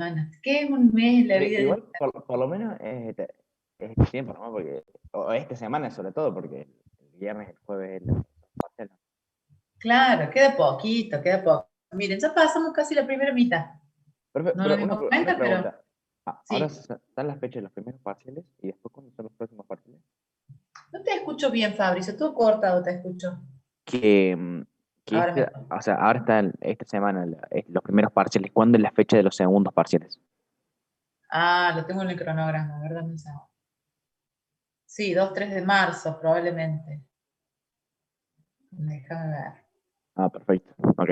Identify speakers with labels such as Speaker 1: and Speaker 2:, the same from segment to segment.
Speaker 1: semanas. ¿Qué es un mes en la
Speaker 2: Pero
Speaker 1: vida de...
Speaker 2: igual, por lo menos es este tiempo, ¿no? Porque, o esta semana sobre todo, porque el viernes, el jueves, el parcial.
Speaker 1: Claro, queda poquito, queda poco. Miren, ya pasamos casi la primera mitad. No
Speaker 2: Pero
Speaker 1: nos dimos
Speaker 2: una
Speaker 1: cuenta, pero
Speaker 2: pregunta. Ahora
Speaker 1: sí.
Speaker 2: están las fechas de los primeros parciales y después cuándo son los próximos parciales.
Speaker 1: No te escucho bien, Fabricio. Tú cortado te escucho.
Speaker 2: Que, mm, que
Speaker 1: Ahora mejor.
Speaker 2: o sea, ahora están esta semana los primeros parciales. ¿Cuándo es la fecha de los segundos parciales?
Speaker 1: Ah, lo tengo en el cronograma, ¿verdad? No sé. Sí, 2, 3 de marzo, probablemente. Déjame ver.
Speaker 2: Ah, perfecto. Ok.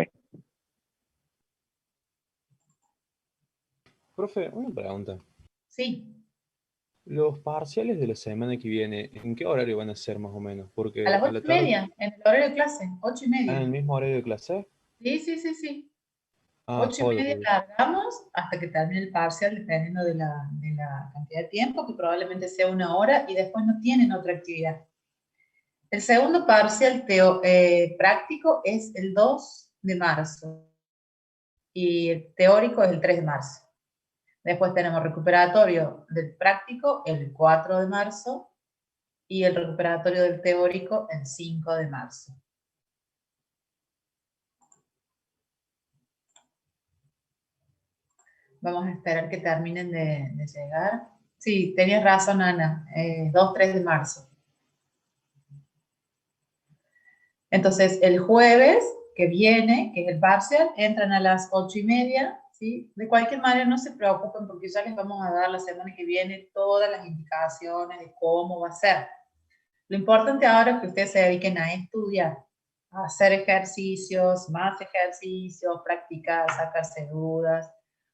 Speaker 3: Profe, una pregunta.
Speaker 1: Sí,
Speaker 3: Los parciales de la semana que viene, ¿en qué horario van a ser más o menos?
Speaker 1: a
Speaker 3: Porque
Speaker 1: las
Speaker 3: a
Speaker 1: ocho
Speaker 3: la
Speaker 1: y
Speaker 3: tarde
Speaker 1: media, en el horario de clase, ocho y
Speaker 3: están en
Speaker 1: media.
Speaker 3: el mismo horario de clase.
Speaker 1: Sí, sí, sí, sí.
Speaker 3: Ah,
Speaker 1: Ocho y
Speaker 3: joder,
Speaker 1: media
Speaker 3: porque
Speaker 1: largamos hasta que termine el parcial, dependiendo de la cantidad de tiempo, que probablemente sea 1 hora, y después no tienen otra actividad. El segundo parcial práctico es el 2 de marzo y el teórico es el 3 de marzo. Después tenemos recuperatorio del práctico el 4 de marzo y el recuperatorio del teórico el 5 de marzo. Vamos a esperar que terminen de llegar. Sí, tenías razón, Ana, 2, 3 de marzo. Entonces, el jueves que viene, que es el parcial, entran a las 8:30, ¿sí? De cualquier manera, no se preocupen porque ya les vamos a dar la semana que viene todas las indicaciones de cómo va a ser. Lo importante ahora es que ustedes se dediquen a estudiar, a hacer ejercicios, más ejercicios, practicar, sacarse dudas,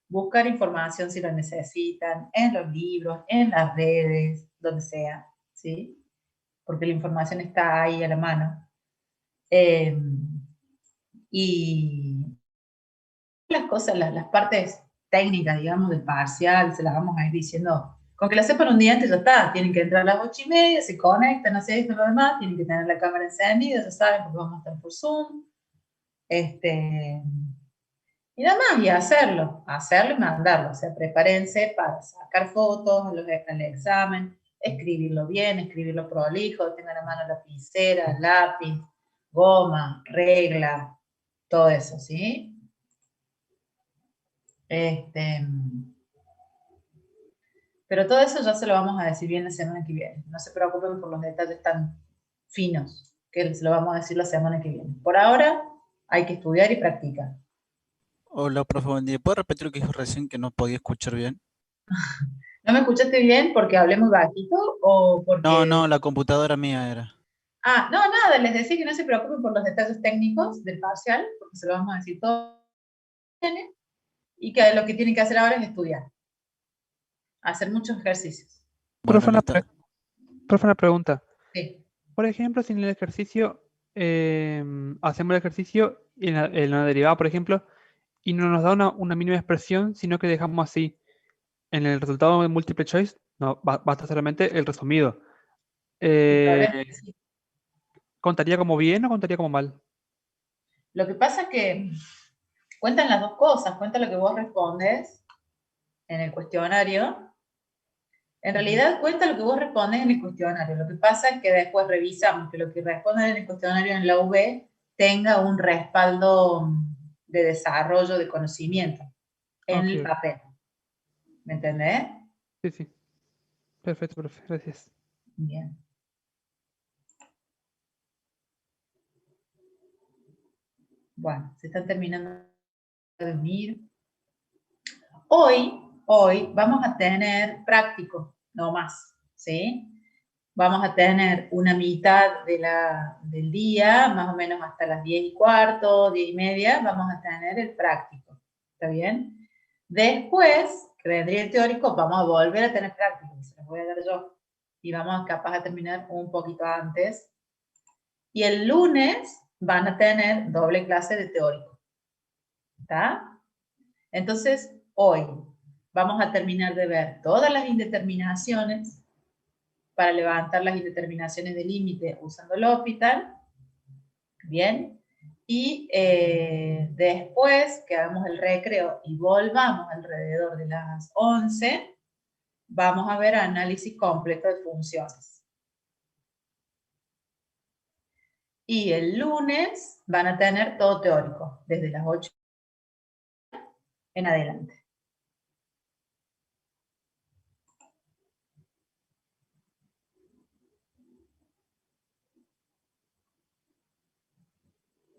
Speaker 1: buscar información si lo necesitan, en los libros, en las redes, donde sea, ¿sí? Porque la información está ahí a la mano. Y las cosas, las partes técnicas, digamos, del parcial, se las vamos a ir diciendo. Con que la sepan un día antes ya está. Tienen que entrar a las 8:30, se conectan, no sé, esto y lo demás. Tienen que tener la cámara encendida, ya saben, porque vamos a estar por Zoom. Y nada más, y hacerlo y mandarlo. O sea, prepárense para sacar fotos al examen, escribirlo bien, escribirlo prolijo, tengan a mano lapicera, lápiz, goma, regla, todo eso, ¿sí? Pero todo eso ya se lo vamos a decir bien la semana que viene. No se preocupen por los detalles tan finos, que se lo vamos a decir la semana que viene. Por ahora hay que estudiar y practicar.
Speaker 4: Hola, profe, buen día. ¿Puedo repetir lo que dijo recién que no podía escuchar bien?
Speaker 1: ¿No me escuchaste bien porque hablé muy bajito o
Speaker 4: No,
Speaker 1: porque...
Speaker 4: no, la computadora mía era.
Speaker 1: Ah, no, nada, les decía que no se preocupen por los detalles técnicos del parcial, porque se lo vamos a decir todo bien, y que lo que tienen que hacer ahora es estudiar, hacer muchos ejercicios.
Speaker 4: Bueno,
Speaker 5: Profe,
Speaker 4: listo.
Speaker 5: profe, una pregunta.
Speaker 1: Sí.
Speaker 5: Por ejemplo, si en el ejercicio hacemos el ejercicio en la derivada, por ejemplo, y no nos da una mínima expresión, sino que dejamos así. En el resultado de múltiple choice, no, basta solamente el resumido.
Speaker 1: El problema es
Speaker 5: Eh,
Speaker 1: que sí.
Speaker 5: ¿Contaría como bien o contaría como mal?
Speaker 1: Lo que pasa es que cuentan las dos cosas, cuenta lo que vos respondes en el cuestionario. En realidad cuenta lo que vos respondes en el cuestionario. Lo que pasa es que después revisamos que lo que responden en el cuestionario en la UB tenga un respaldo de desarrollo de conocimiento en
Speaker 5: Ok,
Speaker 1: el papel. ¿Me entendés?
Speaker 5: sí, sí. Perfecto, profe. Gracias.
Speaker 1: Bien. Bueno, se están terminando de unir. Hoy vamos a tener práctico, no más, ¿sí? Vamos a tener una mitad del día, más o menos hasta las 10:15, 10:30, vamos a tener el práctico, ¿está bien? Después, que vendría el teórico, vamos a volver a tener práctico, que se los voy a dar yo, y vamos capaz a terminar un poquito antes. Y el lunes van a tener doble clase de teórico, ¿está? Entonces, hoy vamos a terminar de ver todas las indeterminaciones para levantar las indeterminaciones de límite usando el L'Hopital. Bien. Y después que hagamos el recreo y volvamos alrededor de las 11, vamos a ver análisis completo de funciones. Y el lunes van a tener todo teórico, desde las 8 en adelante.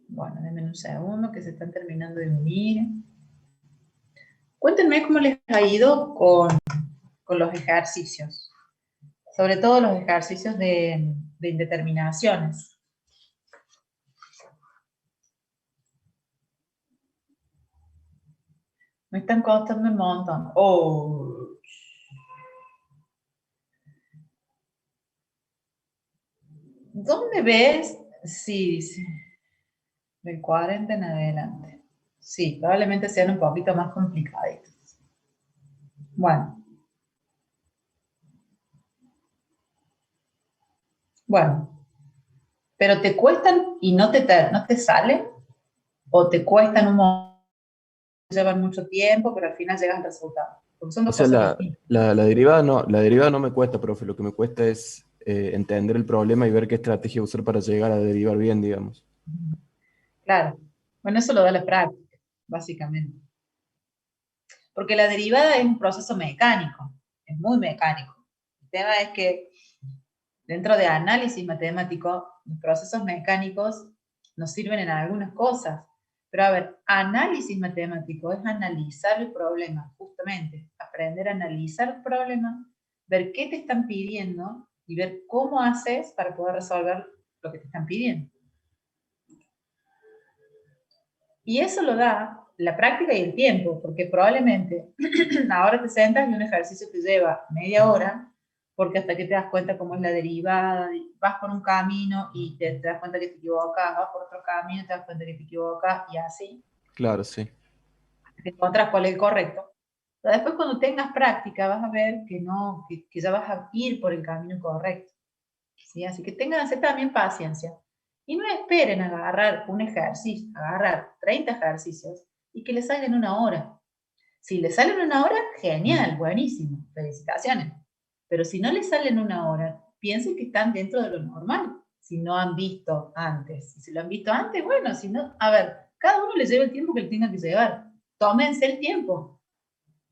Speaker 1: Bueno, denme un segundo que se están terminando de unir. Cuéntenme cómo les ha ido con los ejercicios. Sobre todo los ejercicios de indeterminaciones. Me están costando un montón. Oh. ¿Dónde ves? Sí, dice. Del 40 en adelante. Sí, probablemente sean un poquito más complicaditos. Bueno. Bueno. ¿Pero te cuestan y no te salen? ¿O te cuestan un montón, llevan mucho tiempo, pero al final llegas al resultado? Porque son
Speaker 3: O
Speaker 1: dos
Speaker 3: sea,
Speaker 1: cosas distintas.
Speaker 3: la derivada no me cuesta, profe. Lo que me cuesta es entender el problema y ver qué estrategia usar para llegar a derivar bien, digamos.
Speaker 1: Claro. Bueno, eso lo da la práctica, básicamente. Porque la derivada es un proceso mecánico, es muy mecánico. El tema es que dentro de análisis matemático, los procesos mecánicos nos sirven en algunas cosas. Pero a ver, análisis matemático es analizar el problema, justamente. Aprender a analizar el problema, ver qué te están pidiendo y ver cómo haces para poder resolver lo que te están pidiendo. Y eso lo da la práctica y el tiempo, porque probablemente ahora te sentas y un ejercicio te lleva media hora, porque hasta que te das cuenta cómo es la derivada, vas por un camino y te das cuenta que te equivocas, vas por otro camino y te das cuenta que te equivocas, y así.
Speaker 3: Claro, sí.
Speaker 1: Te encuentras cuál es el correcto. Pero después cuando tengas práctica vas a ver que no, que ya vas a ir por el camino correcto. ¿Sí? Así que ténganse también paciencia. Y no esperen a agarrar un ejercicio, agarrar 30 ejercicios y que les salgan una hora. Si les salen una hora, genial, buenísimo, felicitaciones. Pero si no les salen una hora, piensen que están dentro de lo normal. Si no han visto antes. Y si lo han visto antes, bueno, si no, a ver, cada uno les lleva el tiempo que le tenga que llevar. Tómense el tiempo.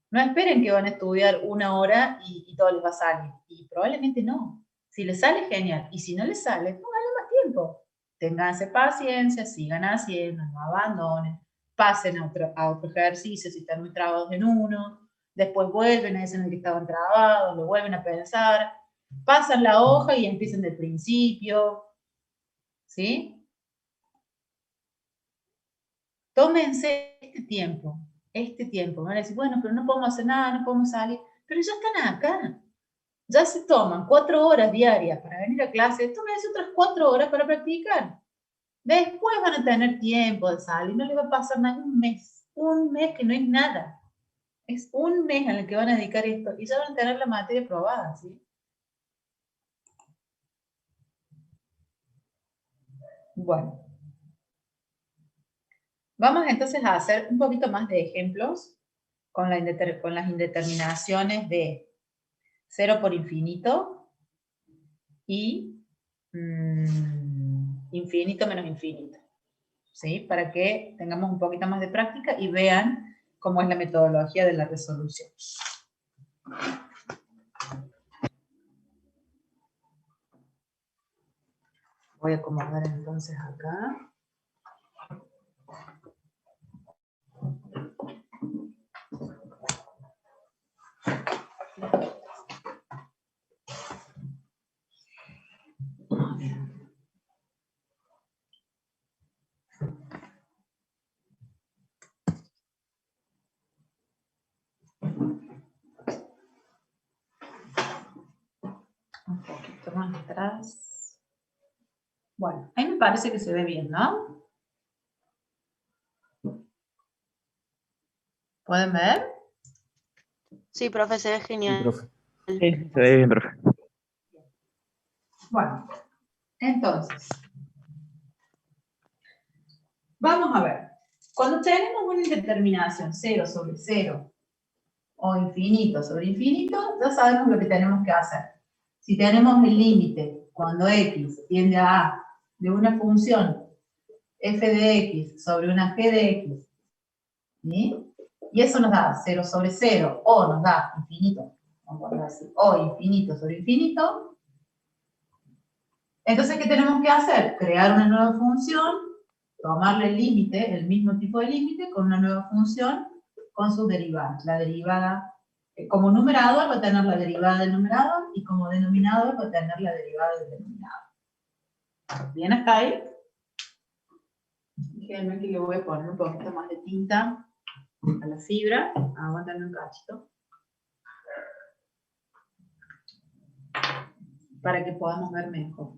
Speaker 1: No esperen que van a estudiar una hora y todo les va a salir. Y probablemente no. Si les sale, genial. Y si no les sale, pónganle más tiempo. Ténganse paciencia, sigan haciendo, no abandonen. Pasen a otro ejercicio si están muy trabados en uno. Después vuelven a ese en el que estaban trabados, lo vuelven a pensar. Pasan la hoja y empiezan del principio. ¿Sí? Tómense este tiempo. Van a decir, bueno, pero no podemos hacer nada, no podemos salir. Pero ya están acá. Ya se toman 4 horas diarias para venir a clase, tómense otras 4 horas para practicar. Después van a tener tiempo de salir, no les va a pasar nada, un mes que no es nada. Es un mes en el que van a dedicar esto y ya van a tener la materia probada, ¿sí? Bueno. Vamos entonces a hacer un poquito más de ejemplos con las indeterminaciones de 0 por infinito y infinito menos infinito, ¿sí? Para que tengamos un poquito más de práctica y vean cómo es la metodología de la resolución. Voy a acomodar entonces acá. Un poquito más atrás. Bueno, ahí me parece que se ve bien, ¿no? ¿Pueden ver?
Speaker 6: Sí, profe, se ve
Speaker 3: Sí,
Speaker 6: genial.
Speaker 3: profe.
Speaker 2: Sí, se ve bien, profe.
Speaker 1: Bueno, entonces, Vamos a ver. Cuando tenemos una indeterminación 0 sobre 0 o infinito sobre infinito, ya sabemos lo que tenemos que hacer. Si tenemos el límite cuando x tiende a a de una función f de x sobre una g de x, ¿sí? Y eso nos da 0 sobre 0, o nos da infinito, vamos a decir, o infinito sobre infinito. Entonces, ¿qué tenemos que hacer? Crear una nueva función, tomarle el límite, el mismo tipo de límite, con una nueva función, con sus derivadas. La derivada, como numerador va a tener la derivada del numerador, y como denominador va a tener la derivada del denominador. ¿Bien hasta ahí? Déjenme que le voy a poner un poquito más de tinta a la fibra. Aguántame un cachito. Para que podamos ver mejor.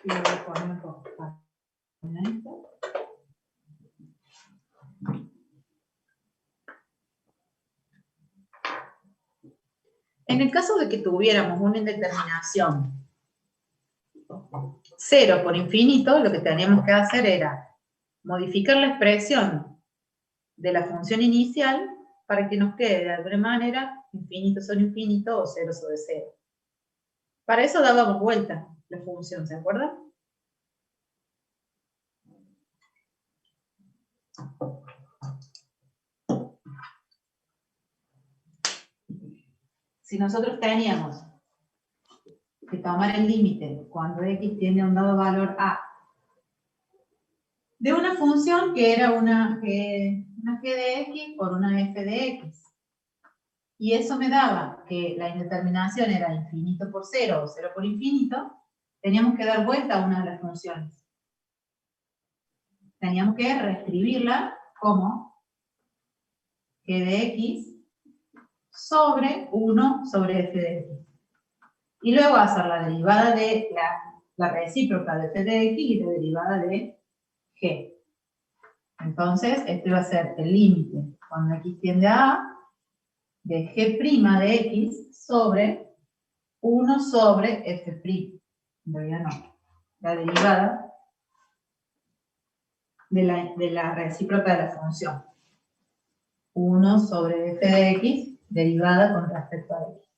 Speaker 1: Y le voy a poner un poco de esto. En el caso de que tuviéramos una indeterminación 0 por infinito, lo que teníamos que hacer era modificar la expresión de la función inicial para que nos quede de alguna manera infinito sobre infinito o 0 sobre 0. Para eso dábamos vuelta la función, ¿se acuerdan? Si nosotros teníamos que tomar el límite cuando x tiene un dado valor a de una función que era una g de x por una f de x, y eso me daba que la indeterminación era infinito por 0 o 0 por infinito, teníamos que dar vuelta a una de las funciones. Teníamos que reescribirla como g de x sobre 1 sobre f de x. Y luego hacer la derivada de la recíproca de f de x y la derivada de g. Entonces, esto iba a ser el límite cuando x tiende a a de g' de x sobre 1 sobre f'. En realidad no. La derivada de la recíproca de la función. 1 sobre f de x derivada con respecto a x.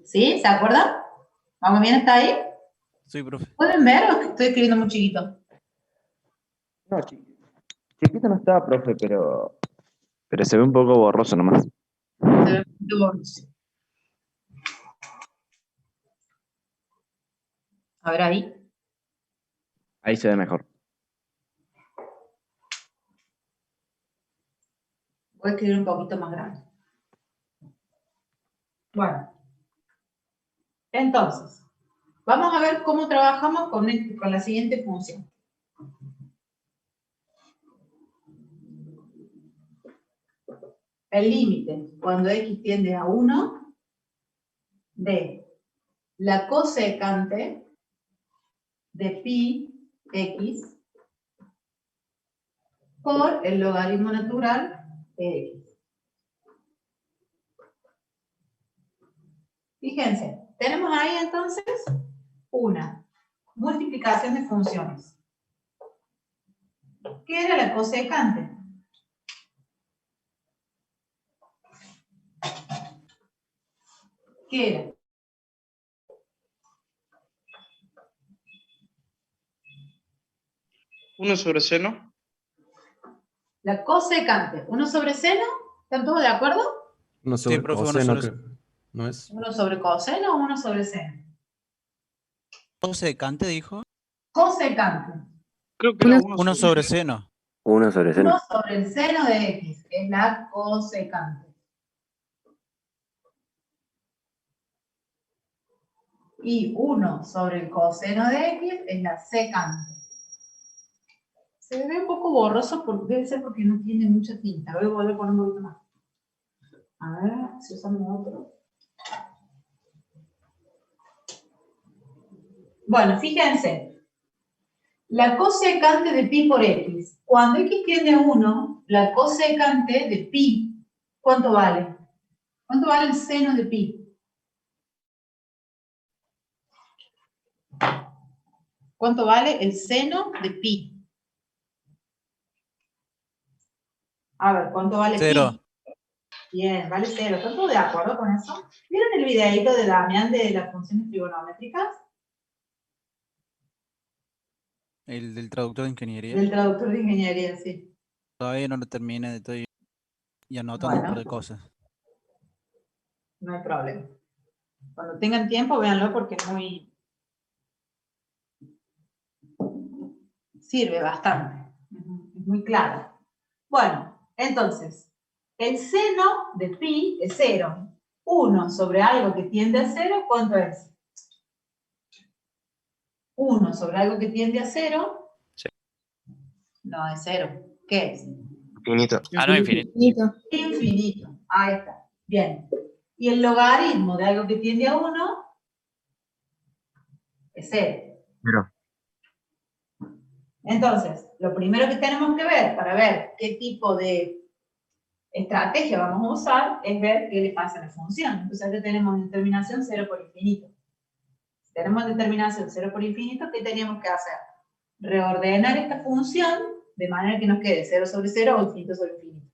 Speaker 1: ¿Sí? ¿Se acuerdan? ¿Vamos bien hasta ahí?
Speaker 4: Sí, profe.
Speaker 1: ¿Pueden ver o estoy escribiendo muy chiquito?
Speaker 2: No, chiquito no estaba, profe, pero se ve un poco borroso nomás.
Speaker 1: Se ve muy borroso. A ver ahí.
Speaker 2: Ahí se ve mejor.
Speaker 1: Voy a escribir un poquito más grande. Bueno. Entonces, vamos a ver cómo trabajamos con la siguiente función. El límite, cuando x tiende a 1, de la cosecante de pi x por el logaritmo natural de x. Fíjense, tenemos ahí entonces una multiplicación de funciones. ¿Qué era la cosecante? ¿Qué era?
Speaker 7: ¿1 sobre seno?
Speaker 1: La cosecante. 1 sobre seno, ¿están todos de acuerdo?
Speaker 3: Uno sobre
Speaker 4: profe, uno
Speaker 3: coseno,
Speaker 4: sobre-
Speaker 3: creo. ¿No es?
Speaker 1: 1 sobre coseno o 1 sobre seno.
Speaker 4: ¿José de Cante dijo?
Speaker 1: Cosecante.
Speaker 7: Creo que era
Speaker 4: 1 sobre seno.
Speaker 2: 1 sobre seno.
Speaker 1: 1 sobre el seno de x, que es la cosecante. Y 1 sobre el coseno de x es la secante. Se ve un poco borroso, debe ser porque no tiene mucha tinta. Voy a volver a poner un poquito más. A ver, si usamos otro. Bueno, fíjense. La cosecante de pi por x. Cuando x tiende a 1, la cosecante de pi, ¿cuánto vale? ¿Cuánto vale el seno de pi? ¿Cuánto vale el seno de pi? A ver, ¿cuánto vale
Speaker 4: 0.
Speaker 1: pi? Bien, vale 0. ¿Están todos de acuerdo con eso? ¿Vieron el videíto de Damián de las funciones trigonométricas?
Speaker 4: El del traductor de ingeniería.
Speaker 1: Del traductor de ingeniería, sí.
Speaker 4: Todavía no lo terminé, estoy y anotando un par de
Speaker 1: Bueno,
Speaker 4: cosas.
Speaker 1: no hay problema. Cuando tengan tiempo, véanlo porque es muy... sirve bastante. Es muy claro. Bueno, entonces, el seno de pi es 0. 1 sobre algo que tiende a 0, ¿cuánto es? 1 sobre algo que tiende a 0.
Speaker 8: Sí.
Speaker 1: No, es 0. ¿Qué es?
Speaker 8: Infinito. Ah, no, infinito.
Speaker 1: Infinito. Ahí está. Bien. Y el logaritmo de algo que tiende a 1 es 0.
Speaker 8: Pero.
Speaker 1: Entonces, lo primero que tenemos que ver para ver qué tipo de estrategia vamos a usar es ver qué le pasa a la función. Entonces, aquí tenemos determinación 0 por infinito. Si tenemos determinación 0 por infinito, ¿qué teníamos que hacer? Reordenar esta función de manera que nos quede 0 sobre 0 o infinito sobre infinito.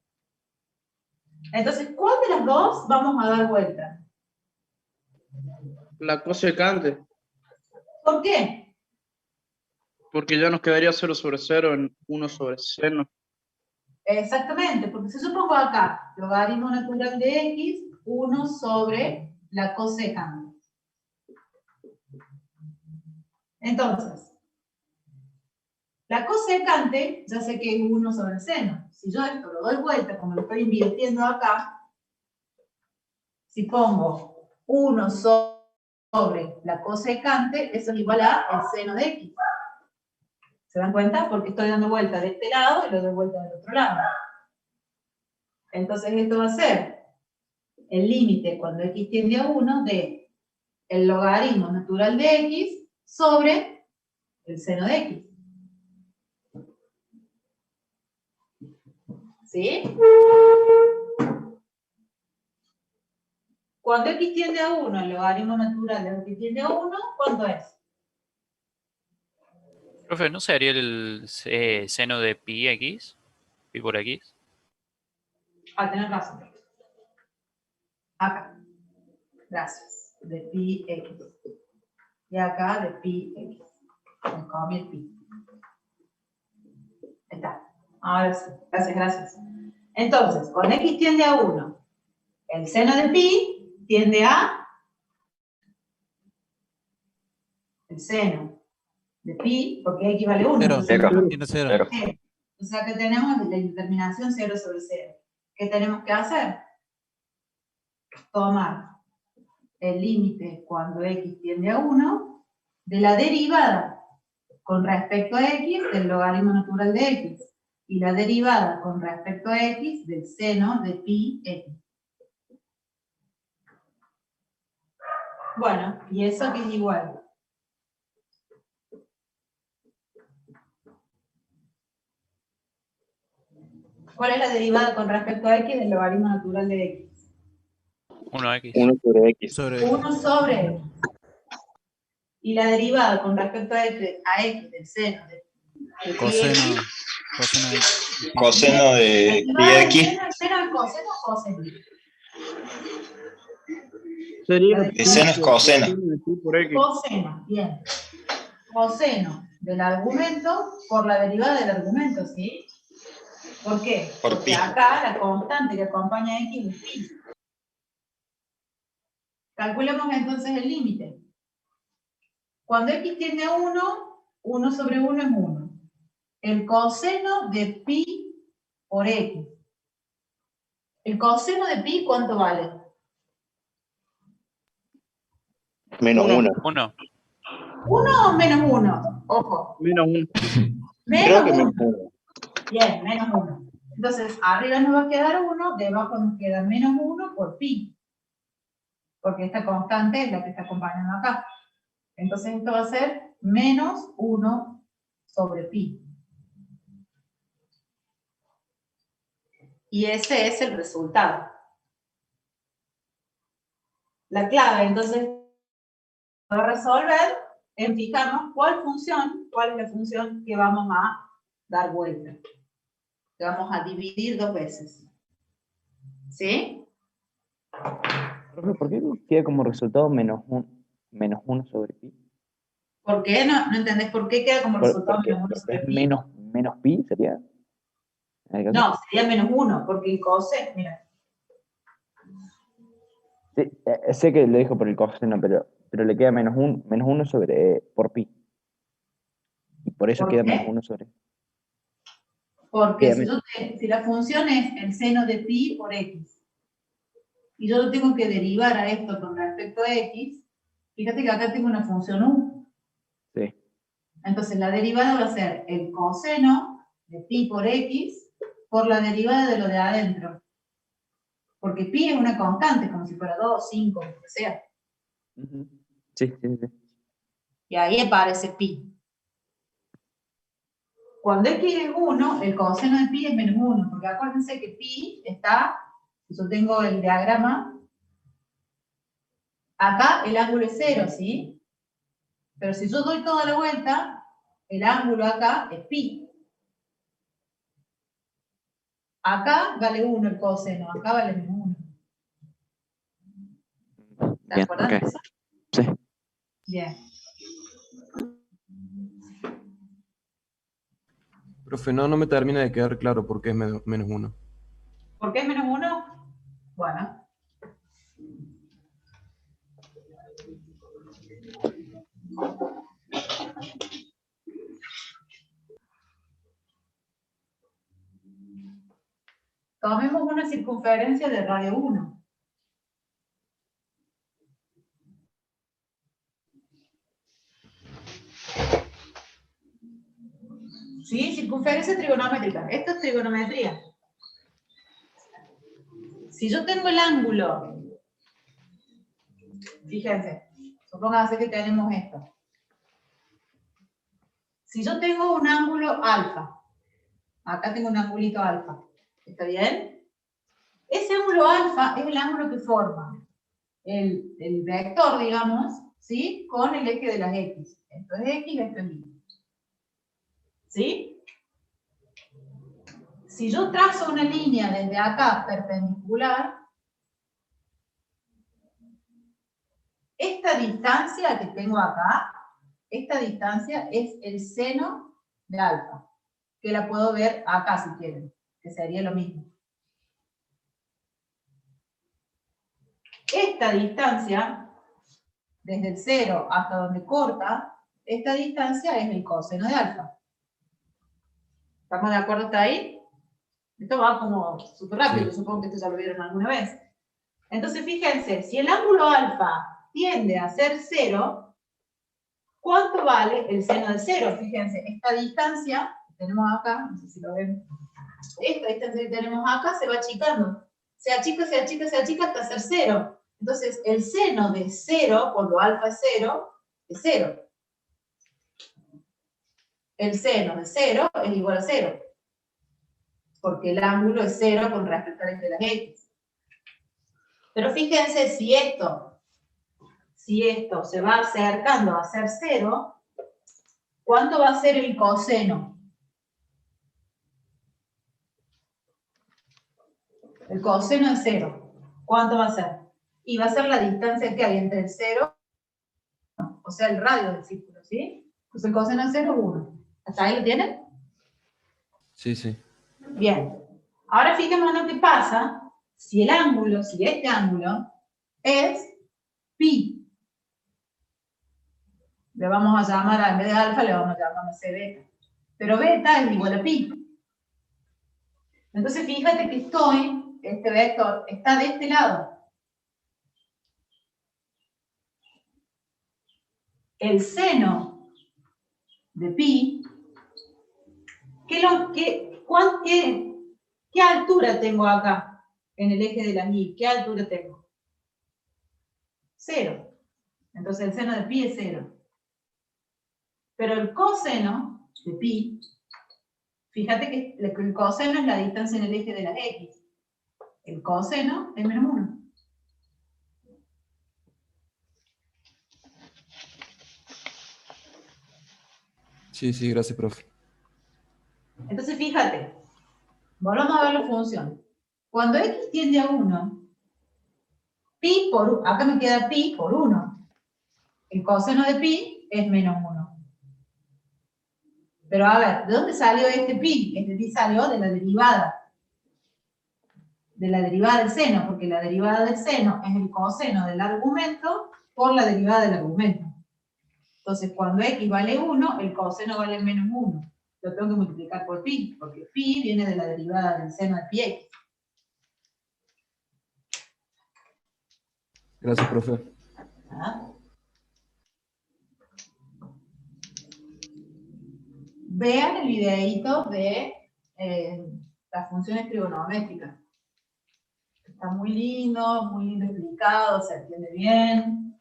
Speaker 1: Entonces, ¿cuál de las dos vamos a dar vuelta?
Speaker 7: La cosecante.
Speaker 1: ¿Por qué?
Speaker 7: Porque ya nos quedaría 0 sobre 0 en 1 sobre seno.
Speaker 1: Exactamente, porque si supongo acá, logaritmo natural de x, 1 sobre la cosecante. Entonces, la cosecante, ya sé que es 1 sobre el seno. Si yo esto lo doy vuelta, como lo estoy invirtiendo acá, si pongo 1 sobre la cosecante, eso es igual a el seno de x. ¿Se dan cuenta? Porque estoy dando vuelta de este lado y lo doy vuelta del otro lado. Entonces esto va a ser el límite cuando x tiende a 1 de el logaritmo natural de x sobre el seno de x. ¿Sí? Cuando x tiende a 1, el logaritmo natural de x tiende a 1, ¿cuánto es?
Speaker 8: Profe, ¿no sería el seno de pi x? Pi por x.
Speaker 1: Ah, tenés razón. Acá. Gracias. De pi x. Y acá de pi x. Me comí el pi. Ahí está. Ahora sí. Gracias, gracias. Entonces, cuando x tiende a 1, el seno de pi tiende a el seno de pi, porque x vale 1.
Speaker 4: 0.
Speaker 1: Entonces,
Speaker 4: Tiene 0.
Speaker 1: o sea que tenemos la indeterminación 0 sobre 0. ¿Qué tenemos que hacer? Tomar el límite cuando x tiende a 1 de la derivada con respecto a x del logaritmo natural de x y la derivada con respecto a x del seno de pi x. Bueno, y eso que es igual. ¿Cuál es la derivada con respecto a x del logaritmo natural de x?
Speaker 8: 1x.
Speaker 7: 1 sobre x.
Speaker 4: Sobre
Speaker 1: 1 sobre x. Y la derivada con respecto a x del seno de pi
Speaker 4: coseno.
Speaker 1: x.
Speaker 9: Coseno de pi x.
Speaker 1: ¿Seno es coseno o coseno?
Speaker 7: Sería
Speaker 9: El seno es coseno.
Speaker 7: de pi por x.
Speaker 1: Coseno, bien. Coseno del argumento por la derivada del argumento, ¿sí? ¿Por qué?
Speaker 9: Por
Speaker 1: Porque
Speaker 9: pi.
Speaker 1: acá la constante que acompaña a x es pi. Calculemos entonces el límite. Cuando x tiende a 1, 1 sobre 1 es 1. El coseno de pi por x. ¿El coseno de pi cuánto vale?
Speaker 9: Menos 1.
Speaker 8: 1.
Speaker 1: 1 o menos 1. Ojo.
Speaker 7: Menos 1.
Speaker 9: Creo
Speaker 1: Menos
Speaker 9: que
Speaker 1: 1.
Speaker 9: menos 1.
Speaker 1: Bien, menos 1. Entonces, arriba nos va a quedar 1, debajo nos queda menos 1 por pi. Porque esta constante es la que está acompañando acá. Entonces esto va a ser menos 1 sobre pi. Y ese es el resultado. La clave, entonces, para resolver, en fijarnos cuál es la función que vamos a dar vuelta. Que vamos a dividir 2 veces. ¿Sí?
Speaker 2: Profe, ¿por qué queda como resultado menos 1 sobre pi?
Speaker 1: ¿Por qué? No entendés por qué queda como resultado menos 1 sobre
Speaker 2: ¿Es
Speaker 1: pi.
Speaker 2: menos pi sería? ¿En el caso?
Speaker 1: No, sería menos 1, porque el coseno, mira.
Speaker 2: Sí, sé que lo dijo por el coseno, pero le queda menos 1 sobre por pi. Y por eso
Speaker 1: ¿Por
Speaker 2: queda
Speaker 1: qué?
Speaker 2: menos 1 sobre.
Speaker 1: Porque
Speaker 2: Queda
Speaker 1: si la función es el seno de pi por x, y yo lo tengo que derivar a esto con respecto a x, fíjate que acá tengo una función u.
Speaker 2: Sí.
Speaker 1: Entonces la derivada va a ser el coseno de pi por x por la derivada de lo de adentro. Porque pi es una constante, como si fuera 2, 5, lo que sea.
Speaker 2: Ujú. Sí.
Speaker 1: Y ahí aparece pi. Cuando x es 1, el coseno de pi es menos 1, porque acuérdense que pi está, yo tengo el diagrama, acá el ángulo es 0, ¿sí? Pero si yo doy toda la vuelta, el ángulo acá es pi. Acá vale 1 el coseno, acá vale menos 1. ¿Te
Speaker 2: Bien,
Speaker 1: acuerdas de
Speaker 2: ok.
Speaker 1: eso?
Speaker 2: Sí.
Speaker 1: Bien.
Speaker 3: Profe, no me termina de quedar claro por qué es menos 1.
Speaker 1: ¿Por qué es menos 1? Bueno. Tomemos una circunferencia de radio 1. ¿Sí? Circunferencia trigonométrica. Esto es trigonometría. Si yo tengo el ángulo, fíjense, supónganse que tenemos esto. Si yo tengo un ángulo alfa, acá tengo un angulito alfa, ¿está bien? Ese ángulo alfa es el ángulo que forma el vector, digamos, ¿sí? Con el eje de las X. Esto es X, esto es Y. ¿Sí? Si yo trazo una línea desde acá perpendicular, esta distancia que tengo acá, esta distancia es el seno de alfa, que la puedo ver acá si quieren, que sería lo mismo. Esta distancia, desde el 0 hasta donde corta, esta distancia es el coseno de alfa. ¿Estamos de acuerdo hasta ahí? Esto va como súper rápido,
Speaker 3: Sí.
Speaker 1: supongo que esto ya lo vieron alguna vez. Entonces, fíjense, si el ángulo alfa tiende a ser 0, ¿cuánto vale el seno de 0? Fíjense, esta distancia que tenemos acá, no sé si lo ven, esta distancia que tenemos acá se va achicando. Se achica hasta ser 0. Entonces, el seno de 0, cuando alfa es 0, es 0. El seno de 0 es igual a 0. Porque el ángulo es 0 con respecto al eje de las X. Pero fíjense, si esto se va acercando a ser 0, ¿cuánto va a ser el coseno? El coseno de 0. ¿Cuánto va a ser? Y va a ser la distancia que hay entre el 0, o sea, el radio del círculo, ¿sí? Pues el coseno de 0 es 1. ¿Hasta ahí lo tienen?
Speaker 3: Sí.
Speaker 1: Bien. Ahora fijémonos qué pasa si este ángulo es pi. Le vamos a llamar, en vez de alfa, le vamos a llamar, no sé, beta. Pero beta es igual a pi. Entonces fíjate que este vector está de este lado. El seno de pi, ¿qué ¿Qué altura tengo acá? En el eje de la y. ¿Qué altura tengo? 0. Entonces el seno de pi es 0. Pero el coseno de pi, fíjate que el coseno es la distancia en el eje de las x. El coseno es menos 1.
Speaker 3: Sí, gracias, profe.
Speaker 1: Entonces fíjate, volvamos a ver la función. Cuando x tiende a 1, pi por, acá me queda pi por 1. El coseno de pi es menos 1. Pero a ver, ¿de dónde salió este pi? Este pi salió de la derivada. De la derivada del seno, porque la derivada del seno es el coseno del argumento por la derivada del argumento. Entonces, cuando x vale 1, el coseno vale menos 1. Lo tengo que multiplicar por pi, porque pi viene de la derivada del seno de pi x.
Speaker 3: Gracias, profe.
Speaker 1: ¿Ah? Vean el videíto de las funciones trigonométricas. Está muy lindo explicado, se entiende bien.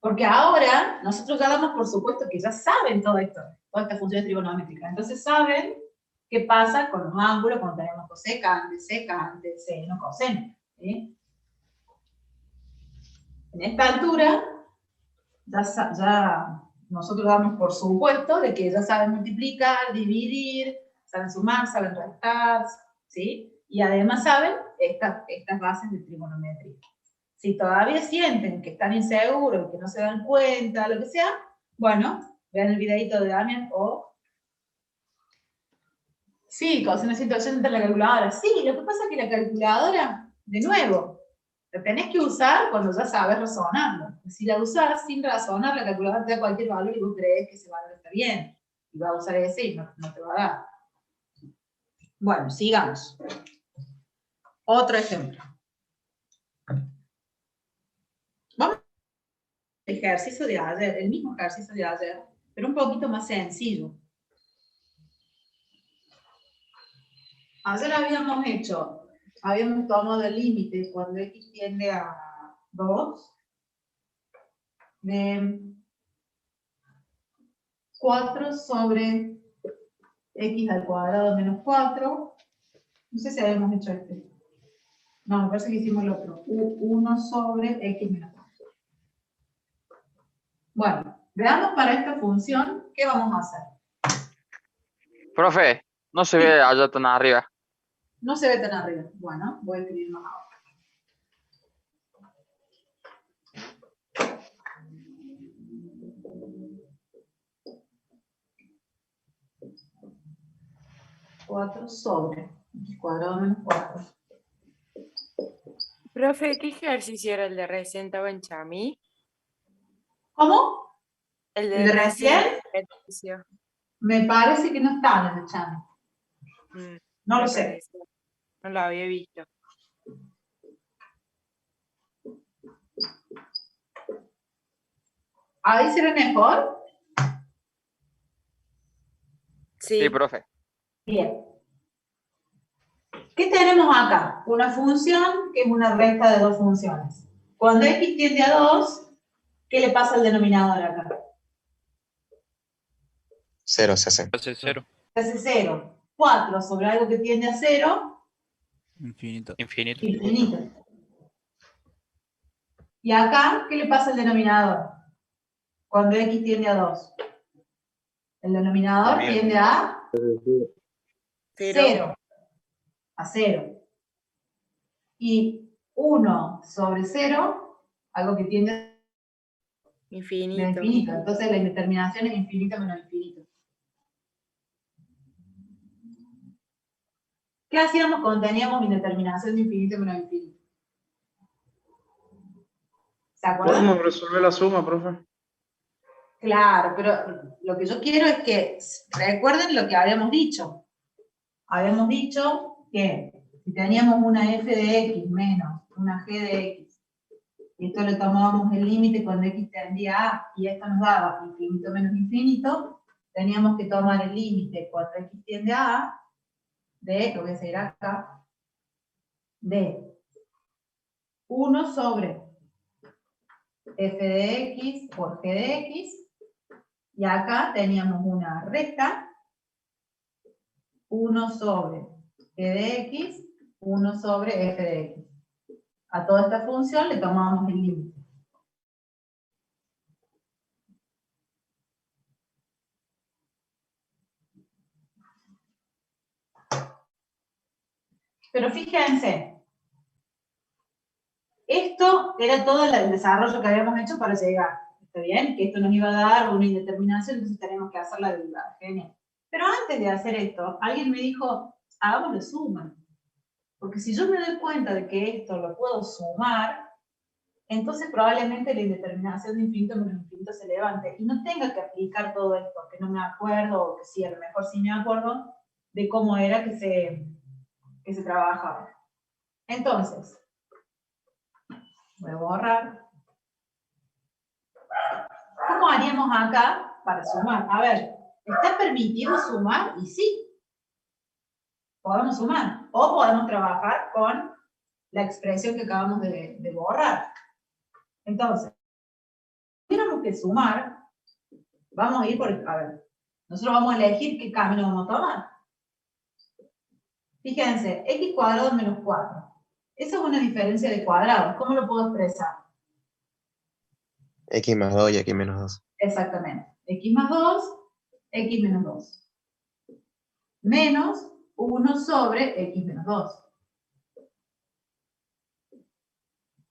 Speaker 1: Porque ahora nosotros ya damos por supuesto que ya saben todo esto, todas estas funciones trigonométricas. Entonces saben qué pasa con los ángulos cuando tenemos cosecante, secante, seno, coseno. ¿Sí? En esta altura ya nosotros damos por supuesto de que ya saben multiplicar, dividir, saben sumar, saben restar, ¿sí? Y además saben estas bases de trigonometría. Si todavía sienten que están inseguros, que no se dan cuenta, lo que sea, bueno, vean el videito de Damián o... Sí, coseno 180 en la calculadora. Sí, lo que pasa es que la calculadora, de nuevo, la tenés que usar cuando ya sabes razonarlo. Si la usás sin razonar, la calculadora te da cualquier valor y vos crees que ese valor está bien. Y va a usar ese y no te va a dar. Bueno, sigamos. Otro ejemplo. Vamos al ejercicio de ayer, el mismo ejercicio de ayer, pero un poquito más sencillo. Ayer habíamos tomado el límite cuando x tiende a 2 de 4 sobre x al cuadrado menos 4. No sé si habíamos hecho este. No, me parece que hicimos el otro. 1 sobre x menos 4. Bueno, veamos para esta función qué vamos a hacer.
Speaker 10: Profe, no se ve allá tan arriba.
Speaker 1: No se ve tan arriba. Bueno, voy a escribir más ahora. Cuatro sobre x cuadrado menos 4.
Speaker 11: Profe, ¿qué ejercicio era el de recién estaba en Chamí?
Speaker 1: ¿Cómo?
Speaker 11: El
Speaker 1: ¿El de recién?
Speaker 11: ejercicio.
Speaker 1: Me parece que no está en el channel. No
Speaker 11: Me
Speaker 1: lo sé.
Speaker 11: parece. No lo había visto.
Speaker 1: ¿Ahí se ve mejor?
Speaker 11: Sí.
Speaker 10: Sí, profe.
Speaker 1: Bien. ¿Qué tenemos acá? Una función que es una recta de dos funciones. Cuando x tiende a 2, ¿qué le pasa al denominador acá?
Speaker 9: 0 se hace.
Speaker 8: Hace 0.
Speaker 1: Se hace 0. 4 sobre algo que tiende a 0,
Speaker 4: Infinito.
Speaker 8: Infinito.
Speaker 1: infinito. Y acá, ¿qué le pasa al denominador? Cuando x tiende a 2. El denominador
Speaker 9: También.
Speaker 1: tiende a
Speaker 11: 0.
Speaker 1: 0. A 0. Y 1 sobre 0, algo que tiende a
Speaker 11: Infinito.
Speaker 1: infinito. Entonces la indeterminación es infinito menos infinito. ¿Qué hacíamos cuando teníamos indeterminación de infinito menos infinito? ¿Se acuerdan?
Speaker 7: ¿Podemos resolver la suma, profe?
Speaker 1: Claro, pero lo que yo quiero es que recuerden lo que habíamos dicho. Habíamos dicho que si teníamos una f de x menos una g de x, y esto le tomábamos el límite cuando x tendía a a, y esto nos daba infinito menos infinito, teníamos que tomar el límite cuando x tiende a de, lo voy a seguir acá, de 1 sobre f de x por g de x, y acá teníamos una recta, 1 sobre g de x, 1 sobre f de x. A toda esta función le tomábamos el límite. Pero fíjense, esto era todo el desarrollo que habíamos hecho para llegar. ¿Está bien? Que esto nos iba a dar una indeterminación, entonces tenemos que hacer la derivada. Genial. Pero antes de hacer esto, alguien me dijo, hagámoslo suma. Porque si yo me doy cuenta de que esto lo puedo sumar, entonces probablemente la indeterminación de infinito menos infinito se levante y no tenga que aplicar todo esto, que no me acuerdo, o que sí, a lo mejor sí me acuerdo de cómo era que se trabajaba. Entonces, voy a borrar. ¿Cómo haríamos acá para sumar? A ver, ¿está permitido sumar? Y sí. Podemos sumar. O podemos trabajar con la expresión que acabamos de borrar. Entonces, si tuviéramos que sumar, vamos a ir por... A ver, nosotros vamos a elegir qué camino vamos a tomar. Fíjense, x cuadrado menos 4. Esa es una diferencia de cuadrados. ¿Cómo lo puedo expresar?
Speaker 12: X más 2 y X menos 2.
Speaker 1: Exactamente. X más 2, X menos 2. Menos 1 sobre X menos 2.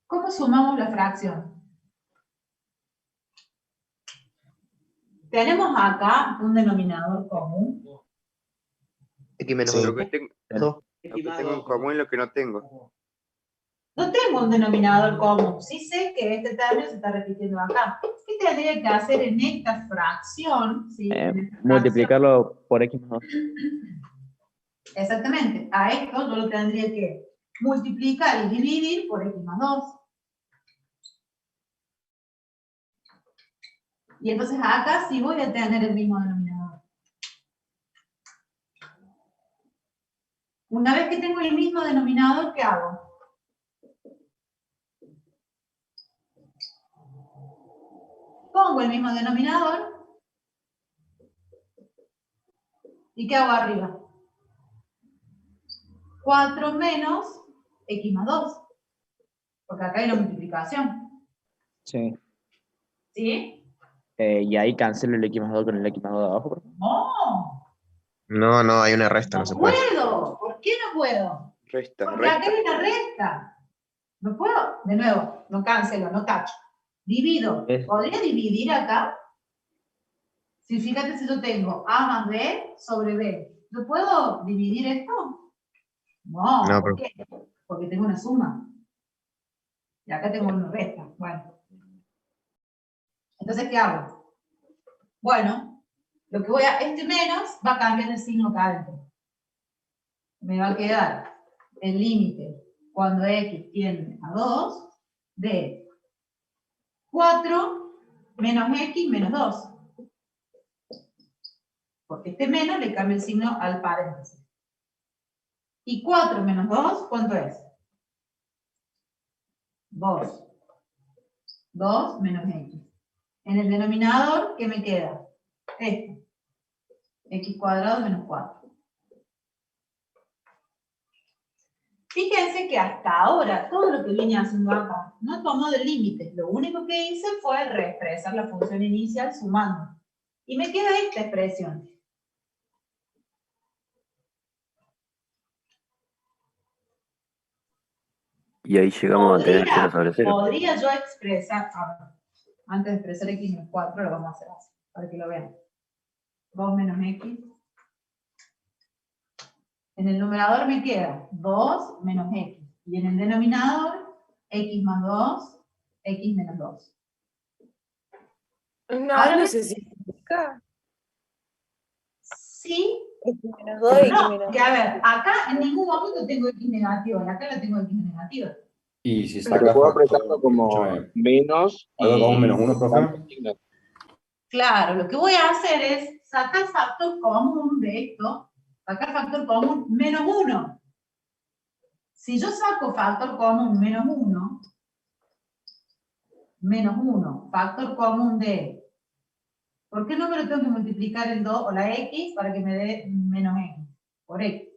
Speaker 1: ¿Cómo sumamos la fracción? Tenemos acá un denominador común.
Speaker 12: X menos
Speaker 9: Sí.
Speaker 12: 2.
Speaker 10: Lo que tengo en común y lo que no tengo.
Speaker 1: No tengo un denominador común. Sí sé que este término se está repitiendo acá. ¿Qué tendría que hacer en esta fracción? ¿Sí? En esta fracción.
Speaker 2: Multiplicarlo por x más 2.
Speaker 1: Exactamente. A esto yo lo tendría que multiplicar y dividir por x más 2. Y entonces acá sí voy a tener el mismo denominador. Una vez que tengo el mismo denominador, ¿qué hago? Pongo el mismo denominador. ¿Y qué hago arriba? 4 menos x más 2. Porque acá hay una multiplicación.
Speaker 2: Sí.
Speaker 1: ¿Sí?
Speaker 2: Y ahí cancelo el x más 2 con el x más 2 de abajo, por favor.
Speaker 1: No,
Speaker 12: No, hay una resta, no se puede.
Speaker 1: puedo. ¿Por qué no puedo?
Speaker 10: Resta,
Speaker 1: Porque acá
Speaker 10: resta.
Speaker 1: hay una resta. No puedo. De nuevo, no cancelo, no tacho. Divido.
Speaker 2: Es-
Speaker 1: ¿Podría dividir acá? Si fíjate si yo tengo a más b sobre b. ¿Yo puedo dividir esto? No,
Speaker 12: No,
Speaker 1: ¿por qué? Porque tengo una suma. Y acá tengo una resta. Bueno. Entonces, ¿qué hago? Bueno, lo que este menos va a cambiar el signo acá adentro. Me va a quedar el límite cuando x tiende a 2 de 4 menos x menos 2. Porque este menos le cambia el signo al paréntesis. ¿Y 4 menos 2 cuánto es? 2. 2 menos x. En el denominador, ¿qué me queda? Esto. X cuadrado menos 4. Fíjense que hasta ahora, todo lo que vine haciendo acá, no tomó de límites. Lo único que hice fue reexpresar la función inicial sumando. Y me queda esta expresión.
Speaker 13: Y ahí llegamos a tener 0 sobre 0.
Speaker 1: Podría yo expresar, antes de expresar x menos 4, lo vamos a hacer así, para que lo vean. 2 menos x. En el numerador me queda 2 menos x. Y en el denominador, x más 2, x menos 2.
Speaker 11: No,
Speaker 1: Ahora
Speaker 11: no
Speaker 1: me-
Speaker 11: se simplifica.
Speaker 1: Sí,
Speaker 11: X menos 2,
Speaker 1: pero
Speaker 11: X
Speaker 1: no,
Speaker 11: menos
Speaker 1: que a ver, acá en ningún momento tengo x negativa, y acá la tengo x negativa.
Speaker 3: Y si
Speaker 14: Pero
Speaker 3: sacas
Speaker 14: puedo
Speaker 3: factor,
Speaker 14: apretarlo como
Speaker 3: escúchame,
Speaker 14: menos
Speaker 3: algo como
Speaker 14: y
Speaker 3: menos 1, profe.
Speaker 1: Claro, lo que voy a hacer es sacar factor común de esto, Sacar factor común menos 1. Si yo saco factor común menos 1, factor común de... ¿Por qué no me lo tengo que multiplicar el 2 o la x para que me dé menos x? Por x.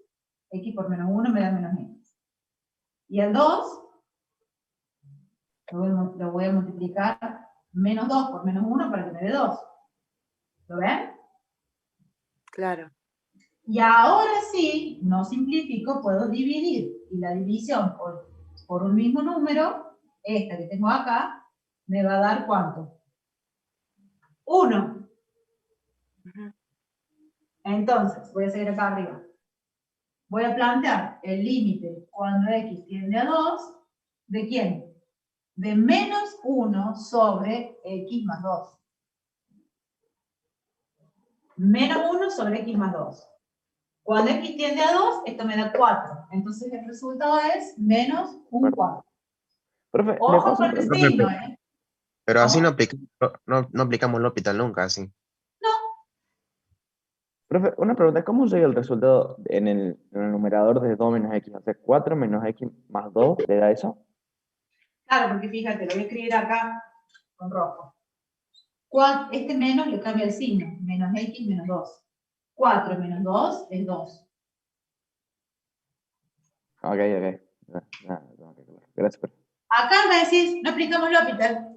Speaker 1: X por menos 1 me da menos x. Y el 2, lo voy a multiplicar menos 2 por menos 1 para que me dé 2. ¿Lo ven?
Speaker 11: Claro.
Speaker 1: Y ahora sí, no simplifico, puedo dividir. Y la división por un mismo número, esta que tengo acá, me va a dar ¿cuánto? 1. Entonces, voy a seguir acá arriba. Voy a plantear el límite cuando x tiende a 2, ¿de quién? De menos 1 sobre x más 2. Menos 1 sobre x más 2. Cuando x tiende a 2, esto me da 4. Entonces el resultado es menos un 4.
Speaker 2: Profe, ¿le
Speaker 1: Ojo
Speaker 2: puedo
Speaker 1: con
Speaker 2: hacer
Speaker 1: el
Speaker 2: una
Speaker 1: signo,
Speaker 2: pregunta?
Speaker 1: ¿eh?
Speaker 12: Pero así
Speaker 1: ¿Cómo?
Speaker 12: no aplicamos L'Hopital nunca, así.
Speaker 2: Profe, una pregunta, ¿cómo llega el resultado en el numerador de 2 menos x? O sea, 4 menos x más 2, ¿le da eso?
Speaker 1: Claro, porque fíjate, lo voy a escribir acá con rojo. Este menos le cambia el signo. Menos x menos 2. 4 menos 2 es 2.
Speaker 2: Ok. Gracias, profe.
Speaker 1: Acá me decís, no aplicamos L'Hopital.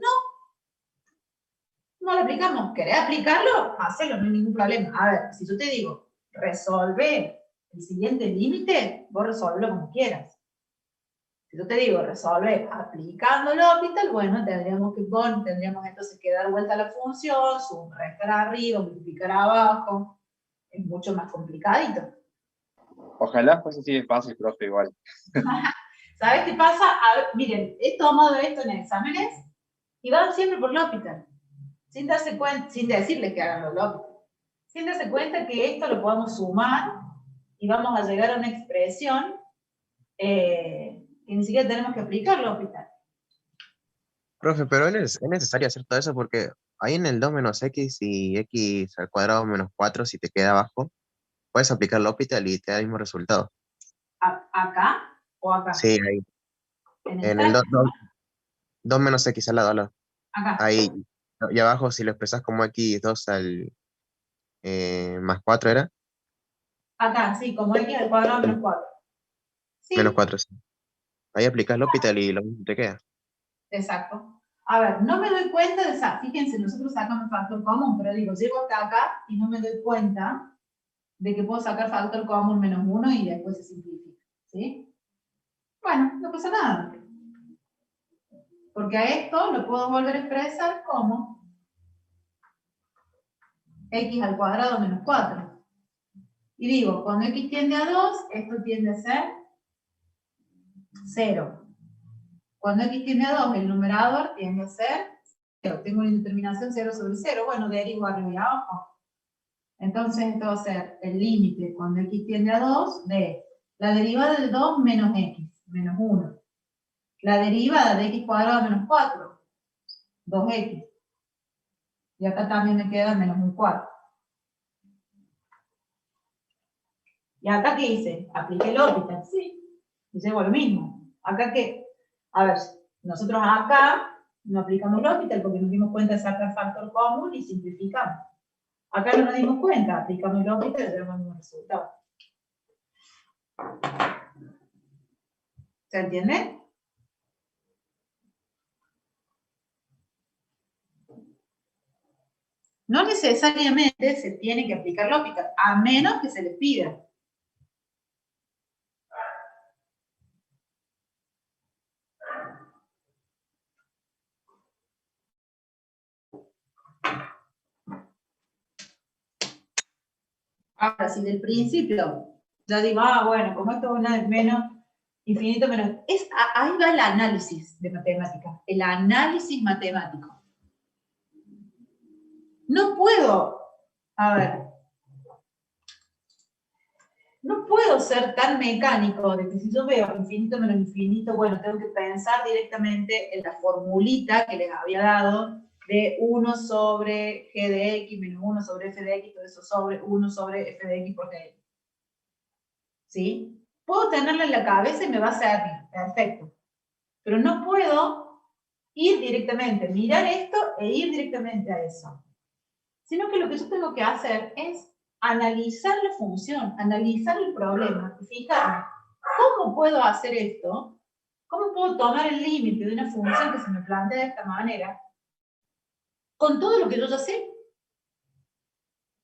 Speaker 1: No lo aplicamos. ¿Querés aplicarlo? Hacelo, no hay ningún problema. A ver, si yo te digo, resolve el siguiente límite, vos resolvelo como quieras. Si yo te digo, resolve aplicando L'Hopital, bueno, tendríamos entonces que dar vuelta a la función, restar arriba, multiplicar abajo. Es mucho más complicadito.
Speaker 14: Ojalá fuese así de fácil, profe, igual.
Speaker 1: ¿Sabes qué pasa? A ver, miren, he tomado esto en exámenes y van siempre por L'Hopital. Sin darse cuenta, sin decirles que hagan los L'Hopital. Sin darse cuenta que esto lo podemos sumar y vamos a llegar a una expresión que ni siquiera tenemos que aplicar L'Hopital.
Speaker 12: Profe, pero es necesario hacer todo eso porque ahí en el 2 menos x y x al cuadrado menos 4, si te queda abajo, puedes aplicar L'Hopital y te da el mismo resultado.
Speaker 1: ¿Acá o acá?
Speaker 12: Sí, ahí. En el 2 menos x al lado.
Speaker 1: Acá.
Speaker 12: Ahí. Y abajo, si lo expresas como x2 al más 4 era.
Speaker 1: Acá, sí, como x al cuadrado menos 4. Sí,
Speaker 12: Menos 4, sí. Ahí aplicas L'Hopital y lo mismo te queda.
Speaker 1: exacto. A ver, no me doy cuenta de esa. Fíjense, nosotros sacamos factor común, pero digo, llego hasta acá y no me doy cuenta de que puedo sacar factor común menos 1 y después se simplifica. ¿Sí? Bueno, no pasa nada. Porque a esto lo puedo volver a expresar como x al cuadrado menos 4. Y digo, cuando x tiende a 2, esto tiende a ser 0. Cuando x tiende a 2, el numerador tiende a ser 0. Tengo una indeterminación 0 sobre 0. Bueno, derivo arriba y abajo. Entonces esto va a ser el límite cuando x tiende a 2 de la derivada de 2 menos x, menos 1. La derivada de x cuadrado menos 4, 2x. Y acá también me queda menos un 4. ¿Y acá qué hice? Apliqué el L'Hopital, sí. Y llevo lo mismo. Acá qué. A ver, nosotros acá no aplicamos L'Hopital porque nos dimos cuenta de sacar factor común y simplificamos. Acá no nos dimos cuenta, aplicamos L'Hopital y tenemos el mismo resultado. ¿Se entiende? No necesariamente se tiene que aplicar L'Hopital, a menos que se les pida. Ahora, si del principio ya digo, bueno, como esto es menos, infinito menos, ahí va el análisis de matemáticas, el análisis matemático. No puedo, no puedo ser tan mecánico de que si yo veo infinito menos infinito, bueno, tengo que pensar directamente en la formulita que les había dado de 1 sobre g de x menos 1 sobre f de x, todo eso sobre 1 sobre f de x por g de x. ¿sí? Puedo tenerla en la cabeza y me va a servir, perfecto. Pero no puedo ir directamente, mirar esto e ir directamente a eso. Sino que lo que yo tengo que hacer es analizar la función, analizar el problema, y fijarme, ¿cómo puedo hacer esto? ¿Cómo puedo tomar el límite de una función que se me plantea de esta manera con todo lo que yo ya sé?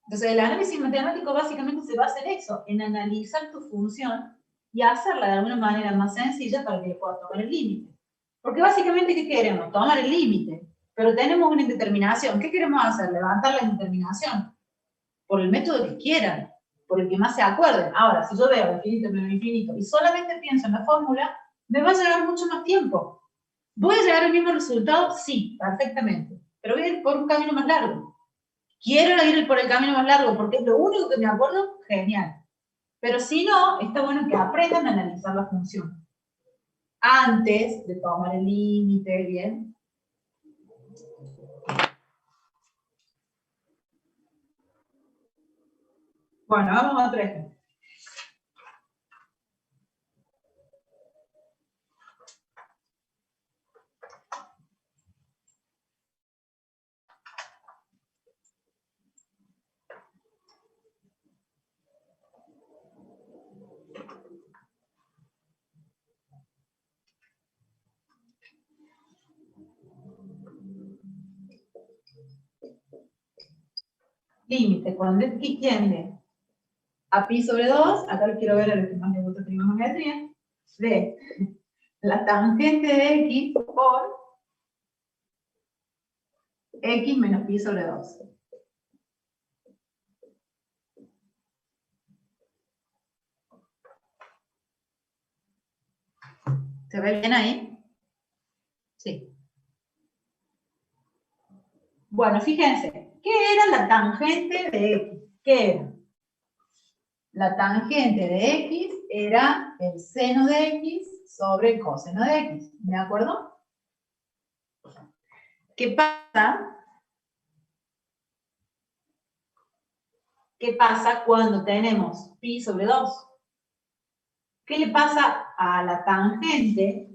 Speaker 1: Entonces, el análisis matemático básicamente se basa en eso, en analizar tu función y hacerla de alguna manera más sencilla para que le puedas tomar el límite. Porque básicamente, ¿qué queremos? Tomar el límite. Pero tenemos una indeterminación. ¿Qué queremos hacer? Levantar la indeterminación. Por el método que quieran, por el que más se acuerden. Ahora, si yo veo infinito menos infinito y solamente pienso en la fórmula, me va a llevar mucho más tiempo. ¿Voy a llegar al mismo resultado? Sí, perfectamente. Pero voy a ir por un camino más largo. ¿Quiero ir por el camino más largo porque es lo único que me acuerdo? Genial. Pero si no, está bueno que aprendan a analizar la función. Antes de tomar el límite, ¿bien? Bueno, vamos a otro ejemplo. Límite, cuando x tiende a pi sobre 2, acá lo quiero ver a los que más les gusta trigonometría, de la tangente de x por x menos pi sobre 2. ¿Se ve bien ahí? Sí. Bueno, fíjense, ¿qué era la tangente de x? ¿Qué era? La tangente de x era el seno de x sobre el coseno de x. ¿De acuerdo? ¿Qué pasa? ¿Qué pasa cuando tenemos pi sobre 2? ¿Qué le pasa a la tangente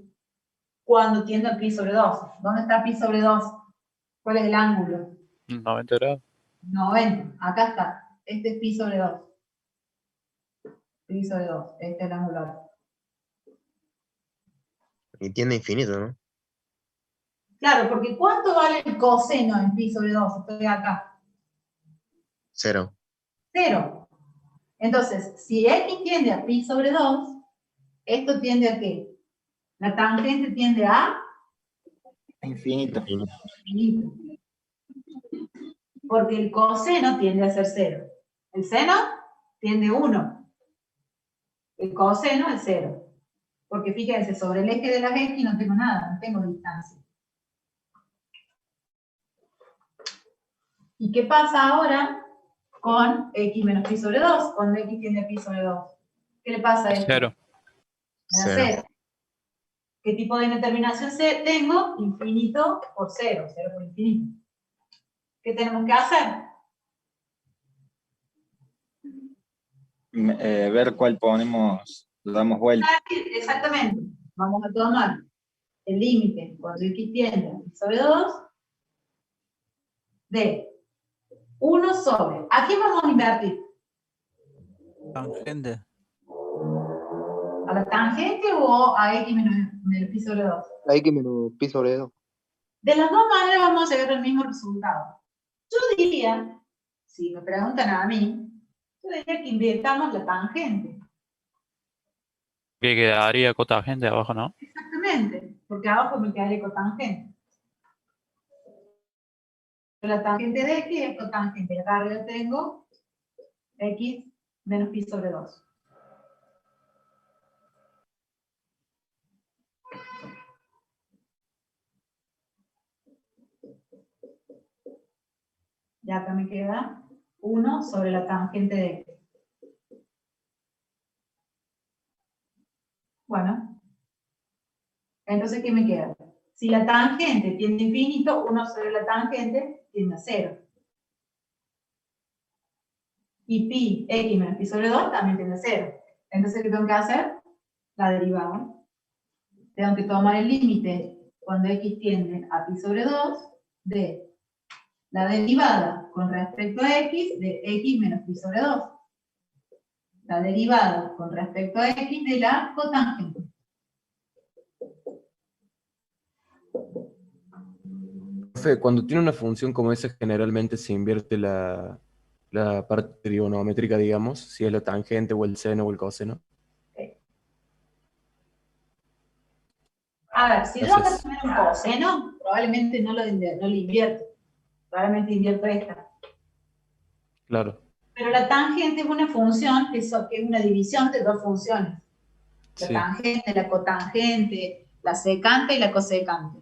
Speaker 1: cuando tiende a pi sobre 2? ¿Dónde está pi sobre 2? ¿Cuál es el ángulo?
Speaker 8: 90 grados.
Speaker 1: 90. Acá está. Este es pi sobre 2. Pi sobre 2. Este es el ángulo.
Speaker 12: Y tiende a infinito, ¿no?
Speaker 1: Claro, porque ¿cuánto vale el coseno en pi sobre 2? Estoy acá.
Speaker 12: 0.
Speaker 1: 0. Entonces, si x tiende a pi sobre 2, ¿esto tiende a qué? La tangente tiende a
Speaker 2: Infinito.
Speaker 1: infinito. Porque el coseno tiende a ser 0. El seno tiende a 1. El coseno es 0. Porque fíjense, sobre el eje de las x no tengo nada, no tengo distancia. ¿Y qué pasa ahora con x menos pi sobre 2? Cuando x tiende a pi sobre 2. ¿Qué le pasa a esto?
Speaker 8: 0.
Speaker 1: Me da 0. ¿Qué tipo de indeterminación tengo? Infinito por 0. 0 por infinito. ¿Qué tenemos que hacer?
Speaker 2: Ver cuál ponemos, lo damos vuelta.
Speaker 1: Exactamente. Vamos a tomar el límite cuando x tiende a pi sobre 2 de 1 sobre. ¿A quién vamos a invertir?
Speaker 4: Tangente.
Speaker 1: ¿A la tangente o a x menos pi sobre 2?
Speaker 7: A x menos pi sobre 2.
Speaker 1: De las dos maneras vamos a llegar al mismo resultado. Yo diría, si me preguntan a mí, yo diría que invirtamos la tangente.
Speaker 8: Que quedaría cotangente abajo, ¿no?
Speaker 1: Exactamente, porque abajo me quedaría cotangente. La tangente de x es cotangente. Acá arriba tengo x menos pi sobre 2. Y acá me queda 1 sobre la tangente de x. Bueno, entonces, ¿qué me queda? Si la tangente tiende a infinito, 1 sobre la tangente tiende a 0. Y pi, x menos pi sobre 2 también tiende a 0. Entonces, ¿qué tengo que hacer? La derivada. Tengo que tomar el límite cuando x tiende a pi sobre 2 de la derivada con respecto a x de x menos pi sobre 2. La derivada con respecto a x de la cotangente.
Speaker 3: Profe, cuando tiene una función como esa, generalmente se invierte la parte trigonométrica, digamos, si es la tangente o el seno o el coseno.
Speaker 1: A ver, si yo acá
Speaker 3: Gracias.
Speaker 1: tuviera un coseno, probablemente no lo invierto. Probablemente invierto esta.
Speaker 3: Claro,
Speaker 1: Pero la tangente es una función que es una división de dos funciones. La
Speaker 3: sí,
Speaker 1: tangente, la cotangente, la secante y la cosecante.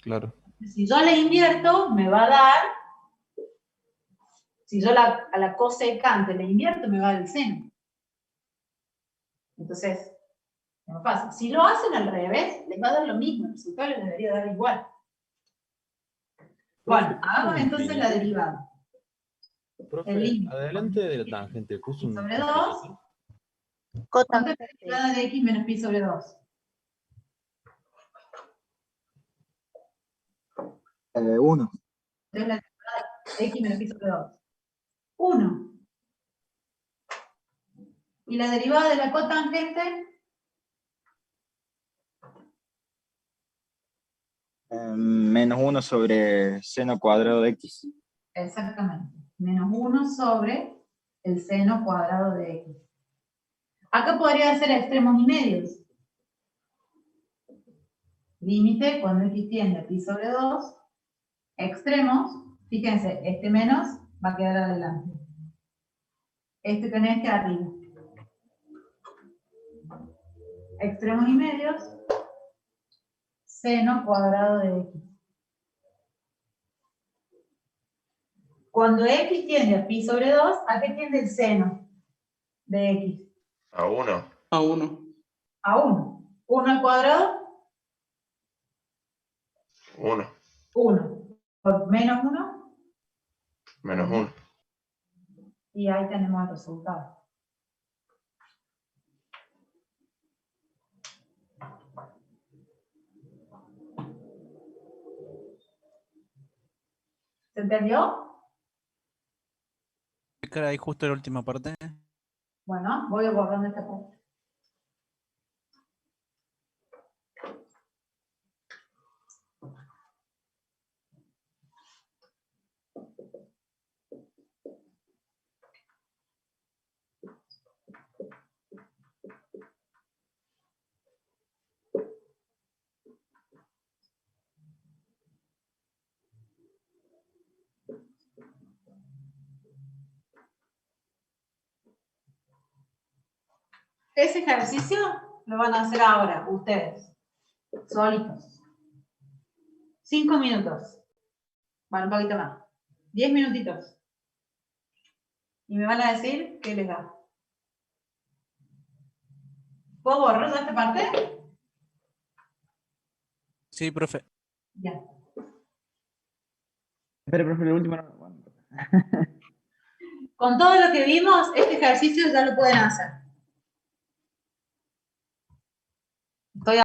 Speaker 3: claro.
Speaker 1: Si yo la invierto, me va a dar, si yo a la cosecante la invierto, me va a dar el seno. Entonces, es muy fácil. Si lo hacen al revés, les va a dar lo mismo, el resultado les debería dar igual. Bueno, hagamos entonces la derivada. El
Speaker 3: Profe,
Speaker 1: límite
Speaker 3: adelante de la tangente, puso un
Speaker 1: sobre 2.
Speaker 3: infinito.
Speaker 1: ¿Cuánto es la derivada de x menos pi sobre 2?
Speaker 15: 1.
Speaker 1: Entonces la derivada de x menos pi sobre 2. 1. ¿Y la derivada de la cotangente?
Speaker 15: Menos 1 sobre seno cuadrado de x.
Speaker 1: Exactamente. Menos 1 sobre el seno cuadrado de x. Acá podría ser extremos y medios. Límite cuando x tiende a pi sobre 2. Extremos, fíjense, este menos va a quedar adelante. Este con este arriba. Extremos y medios, seno cuadrado de x. Cuando x tiende a pi sobre 2, ¿a qué tiende el seno de x?
Speaker 9: A 1.
Speaker 7: A 1.
Speaker 1: A 1. 1 al cuadrado,
Speaker 9: 1.
Speaker 1: 1. Por menos 1,
Speaker 9: Menos 1.
Speaker 1: y ahí tenemos el resultado. ¿Se entendió?
Speaker 4: Ahí justo la última parte.
Speaker 1: Bueno, voy borrando esta parte. Ese ejercicio lo van a hacer ahora, ustedes, solitos. 5 minutos. Bueno, un poquito más. 10 minutitos. Y me van a decir qué les da. ¿Puedo borrar esta parte?
Speaker 4: Sí, profe.
Speaker 1: Ya.
Speaker 2: Espera, profe, lo último no. Bueno.
Speaker 1: Con todo lo que vimos, este ejercicio ya lo pueden hacer. Estoy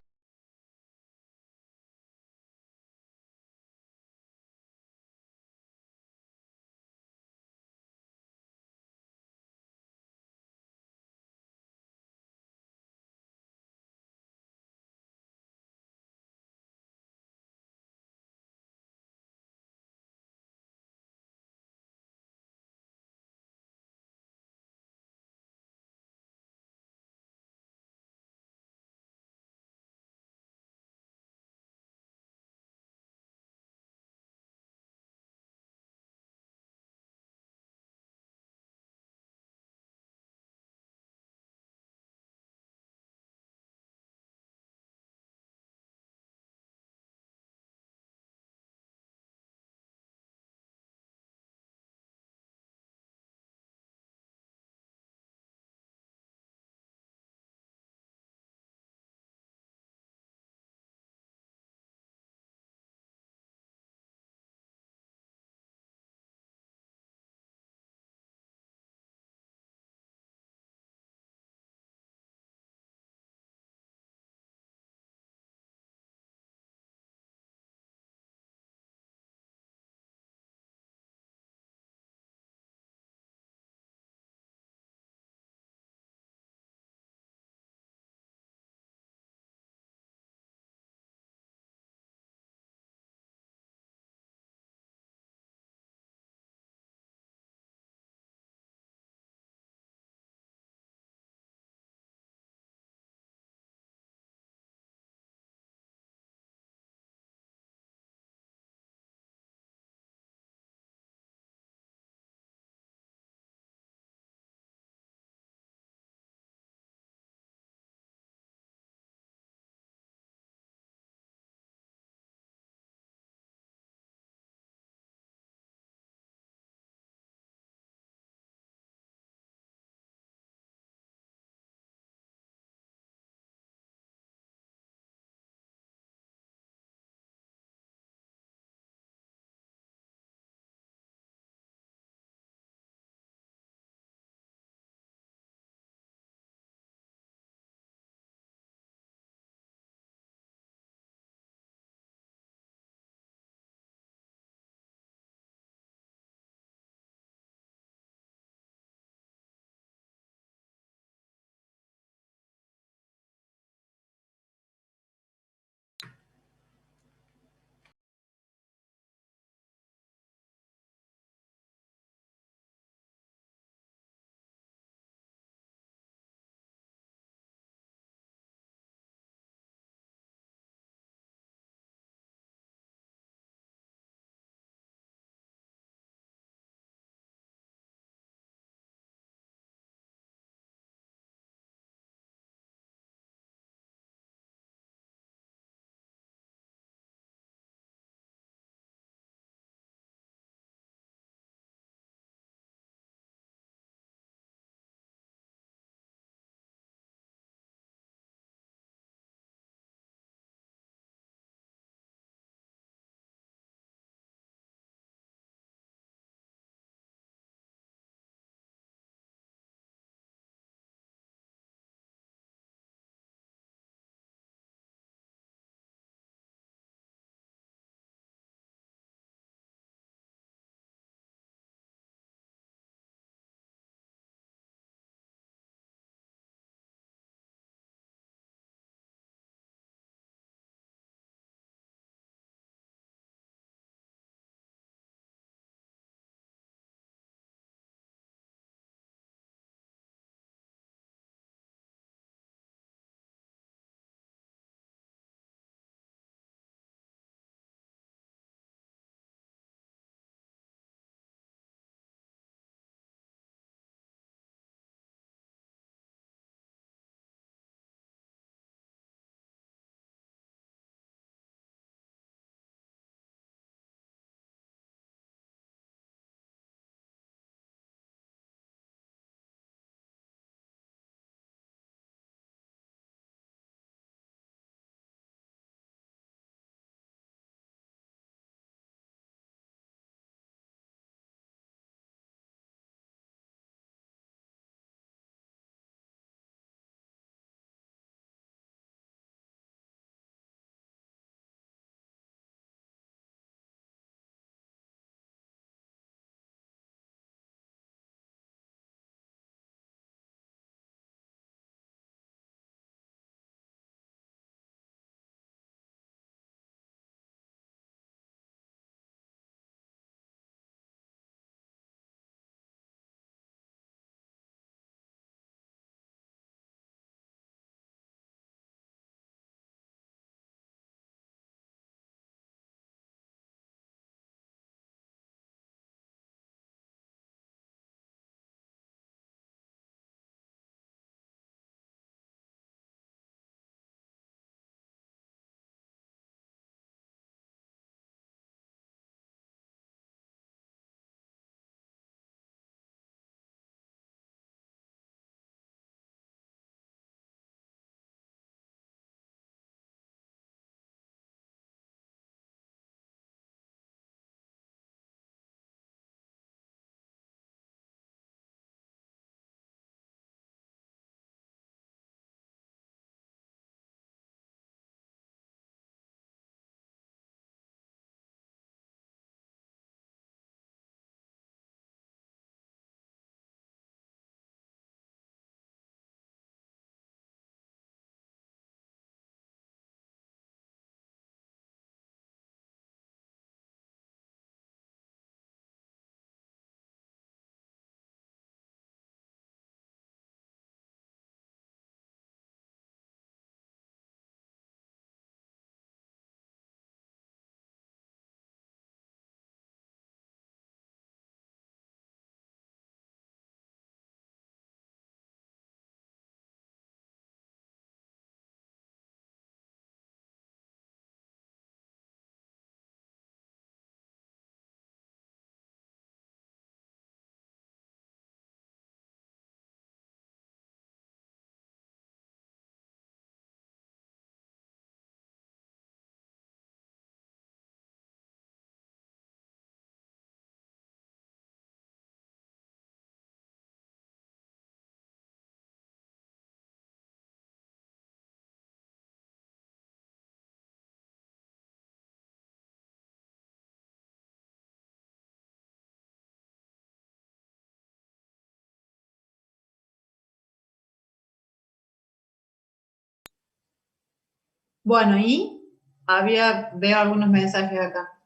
Speaker 1: Bueno, y veo algunos mensajes acá.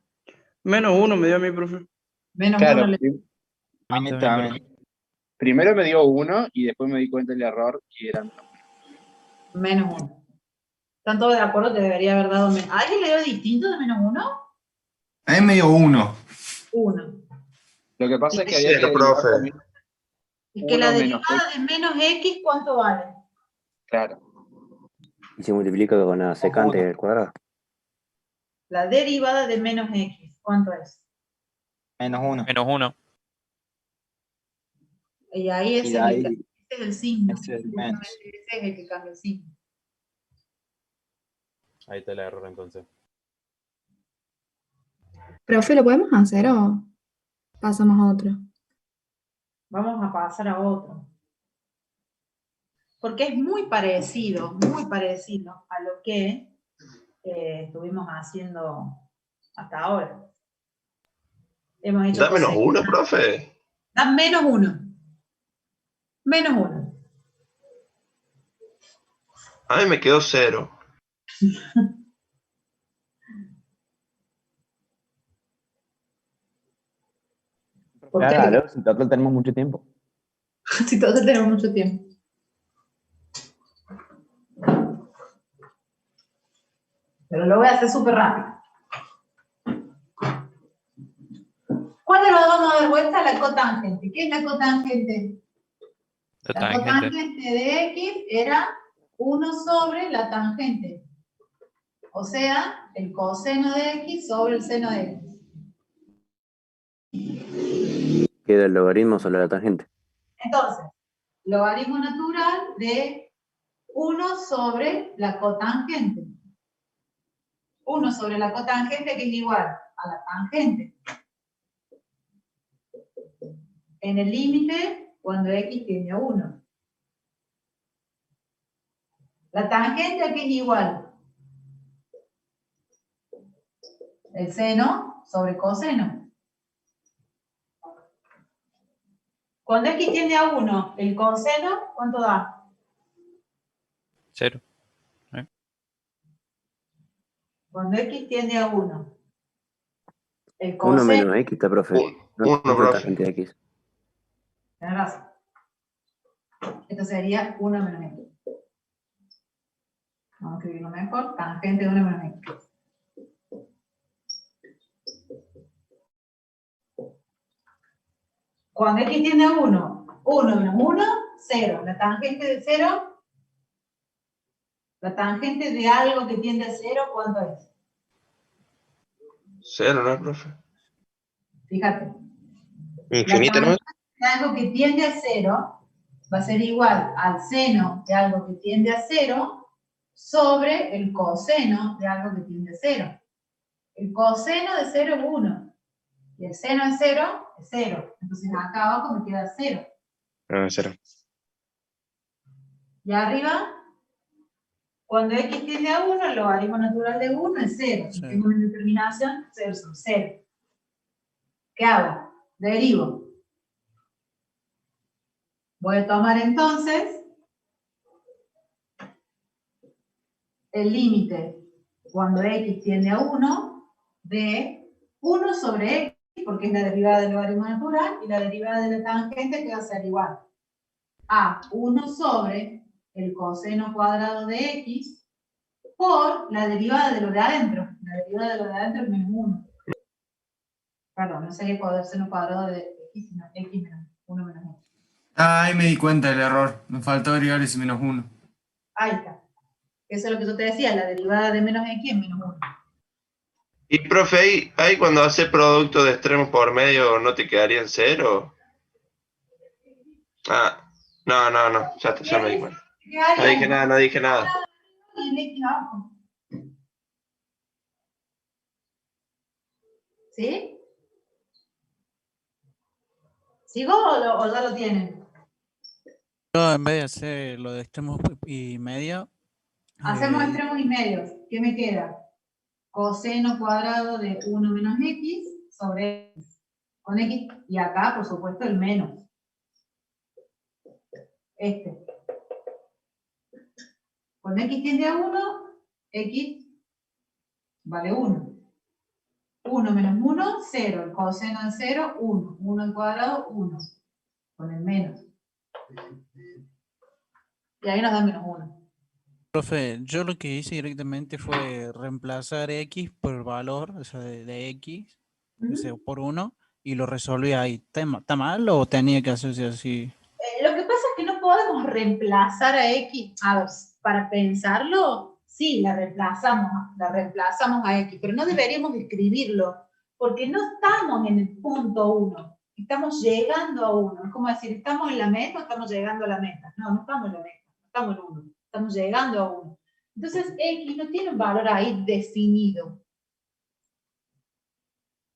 Speaker 7: -1 me dio a mí, profe.
Speaker 1: Menos
Speaker 14: Claro,
Speaker 1: uno.
Speaker 15: A mí también.
Speaker 14: primero me dio 1 y después me di cuenta del error y era
Speaker 1: Menos uno. ¿Están todos de acuerdo que debería haber dado menos? ¿Alguien le dio distinto de menos uno?
Speaker 16: A mí me dio 1.
Speaker 1: Uno.
Speaker 14: Lo que pasa es que había que
Speaker 9: Cero,
Speaker 14: derivar
Speaker 9: profe.
Speaker 14: también
Speaker 1: Y que la
Speaker 14: 1 menos
Speaker 1: derivada de menos x, ¿cuánto vale?
Speaker 14: Claro.
Speaker 13: Y se multiplica con la secante al cuadrado.
Speaker 1: La derivada de menos x, ¿cuánto es?
Speaker 15: -1.
Speaker 8: -1.
Speaker 1: Y ahí
Speaker 15: Y
Speaker 1: ese,
Speaker 15: de ahí,
Speaker 1: ese es el signo.
Speaker 15: ese es el menos.
Speaker 1: Ese es el que cambia el signo.
Speaker 3: Ahí está el error entonces.
Speaker 17: Profe, ¿lo podemos hacer o pasamos a otro?
Speaker 1: Vamos a pasar a otro. Porque es muy parecido a lo que estuvimos haciendo hasta ahora. Hemos hecho
Speaker 9: ¿Da menos
Speaker 1: cosas.
Speaker 9: 1, profe?
Speaker 1: Da menos uno. Menos uno.
Speaker 9: A mí me quedó 0.
Speaker 1: ¿Por qué?
Speaker 2: Claro, si total tenemos mucho tiempo.
Speaker 1: Si todos tenemos mucho tiempo. Pero lo voy a hacer súper rápido. ¿Cuándo nos vamos a dar vuelta a la cotangente? ¿Qué es la cotangente? La cotangente de x era 1 sobre la tangente. O sea, el coseno de x sobre el seno de x.
Speaker 13: Queda el logaritmo sobre la tangente.
Speaker 1: Entonces, logaritmo natural de 1 sobre la cotangente. 1 sobre la cotangente que es igual a la tangente. En el límite cuando x tiende a 1. La tangente aquí es igual. El seno sobre coseno. Cuando x tiende a 1, el coseno, ¿cuánto da?
Speaker 8: 0.
Speaker 1: Cuando x tiende a 1, el
Speaker 13: 1
Speaker 1: coseno...
Speaker 13: menos x, está, profe. No es la
Speaker 9: profe.
Speaker 13: tangente de x.
Speaker 1: Tienes razón. Esto sería 1 menos x. Vamos a escribirlo mejor. Tangente de 1 menos x. Cuando x tiende a 1, 1 menos 1, 0. La tangente de 0, la tangente de algo que tiende a 0, ¿cuánto es?
Speaker 9: 0, ¿no, profe?
Speaker 1: Fíjate.
Speaker 12: Infinito, ¿no?
Speaker 1: La tangente de algo que tiende a 0 va a ser igual al seno de algo que tiende a 0 sobre el coseno de algo que tiende a 0. El coseno de 0 es 1. Y el seno de 0 es 0. Entonces acá abajo me queda 0.
Speaker 12: No, 0.
Speaker 1: Y arriba, cuando x tiende a 1, el logaritmo natural de 1 es 0. Si tengo una determinación, 0 sobre 0. ¿Qué hago? Derivo. Voy a tomar entonces el límite cuando x tiende a 1 de 1 sobre x, porque es la derivada del logaritmo natural, y la derivada de la tangente que va a ser igual a 1 sobre el coseno cuadrado de x por la derivada de lo de adentro. La derivada de lo de adentro es menos 1. Perdón, no sería seno cuadrado de x, sino x menos 1 menos x.
Speaker 16: Ahí me di cuenta del error. Me faltó agregar ese -1.
Speaker 1: Ahí está. Eso es lo que yo te decía, la derivada de menos x es menos 1.
Speaker 9: Y profe, ahí cuando hace producto de extremos por medio, ¿no te quedaría en 0? Ah, no, ya me di cuenta. No dije nada.
Speaker 1: Y el x abajo. ¿Sí? ¿Sigo o ya lo tienen?
Speaker 4: Yo en vez de hacer lo de extremos y media,
Speaker 1: Hacemos extremos y medios. ¿Qué me queda? Coseno cuadrado de 1 menos x sobre x. Con x, y acá, por supuesto, el menos. Cuando x tiende a 1, X vale 1. 1 menos 1, 0. El coseno de 0, 1. 1 al cuadrado, 1. Con el menos. Y ahí nos da menos 1.
Speaker 4: Profe, yo lo que hice directamente fue reemplazar X por el valor, o sea, de X, o sea, por 1, y lo resolví ahí. ¿Está mal o tenía que hacerse así?
Speaker 1: Lo que pasa es que no podemos reemplazar a X. A ver, para pensarlo, sí, la reemplazamos a X, pero no deberíamos escribirlo, porque no estamos en el punto 1, estamos llegando a 1. Es como decir, ¿estamos en la meta o estamos llegando a la meta? No, no estamos en la meta, no estamos en 1, estamos llegando a 1. Entonces, X no tiene un valor ahí definido.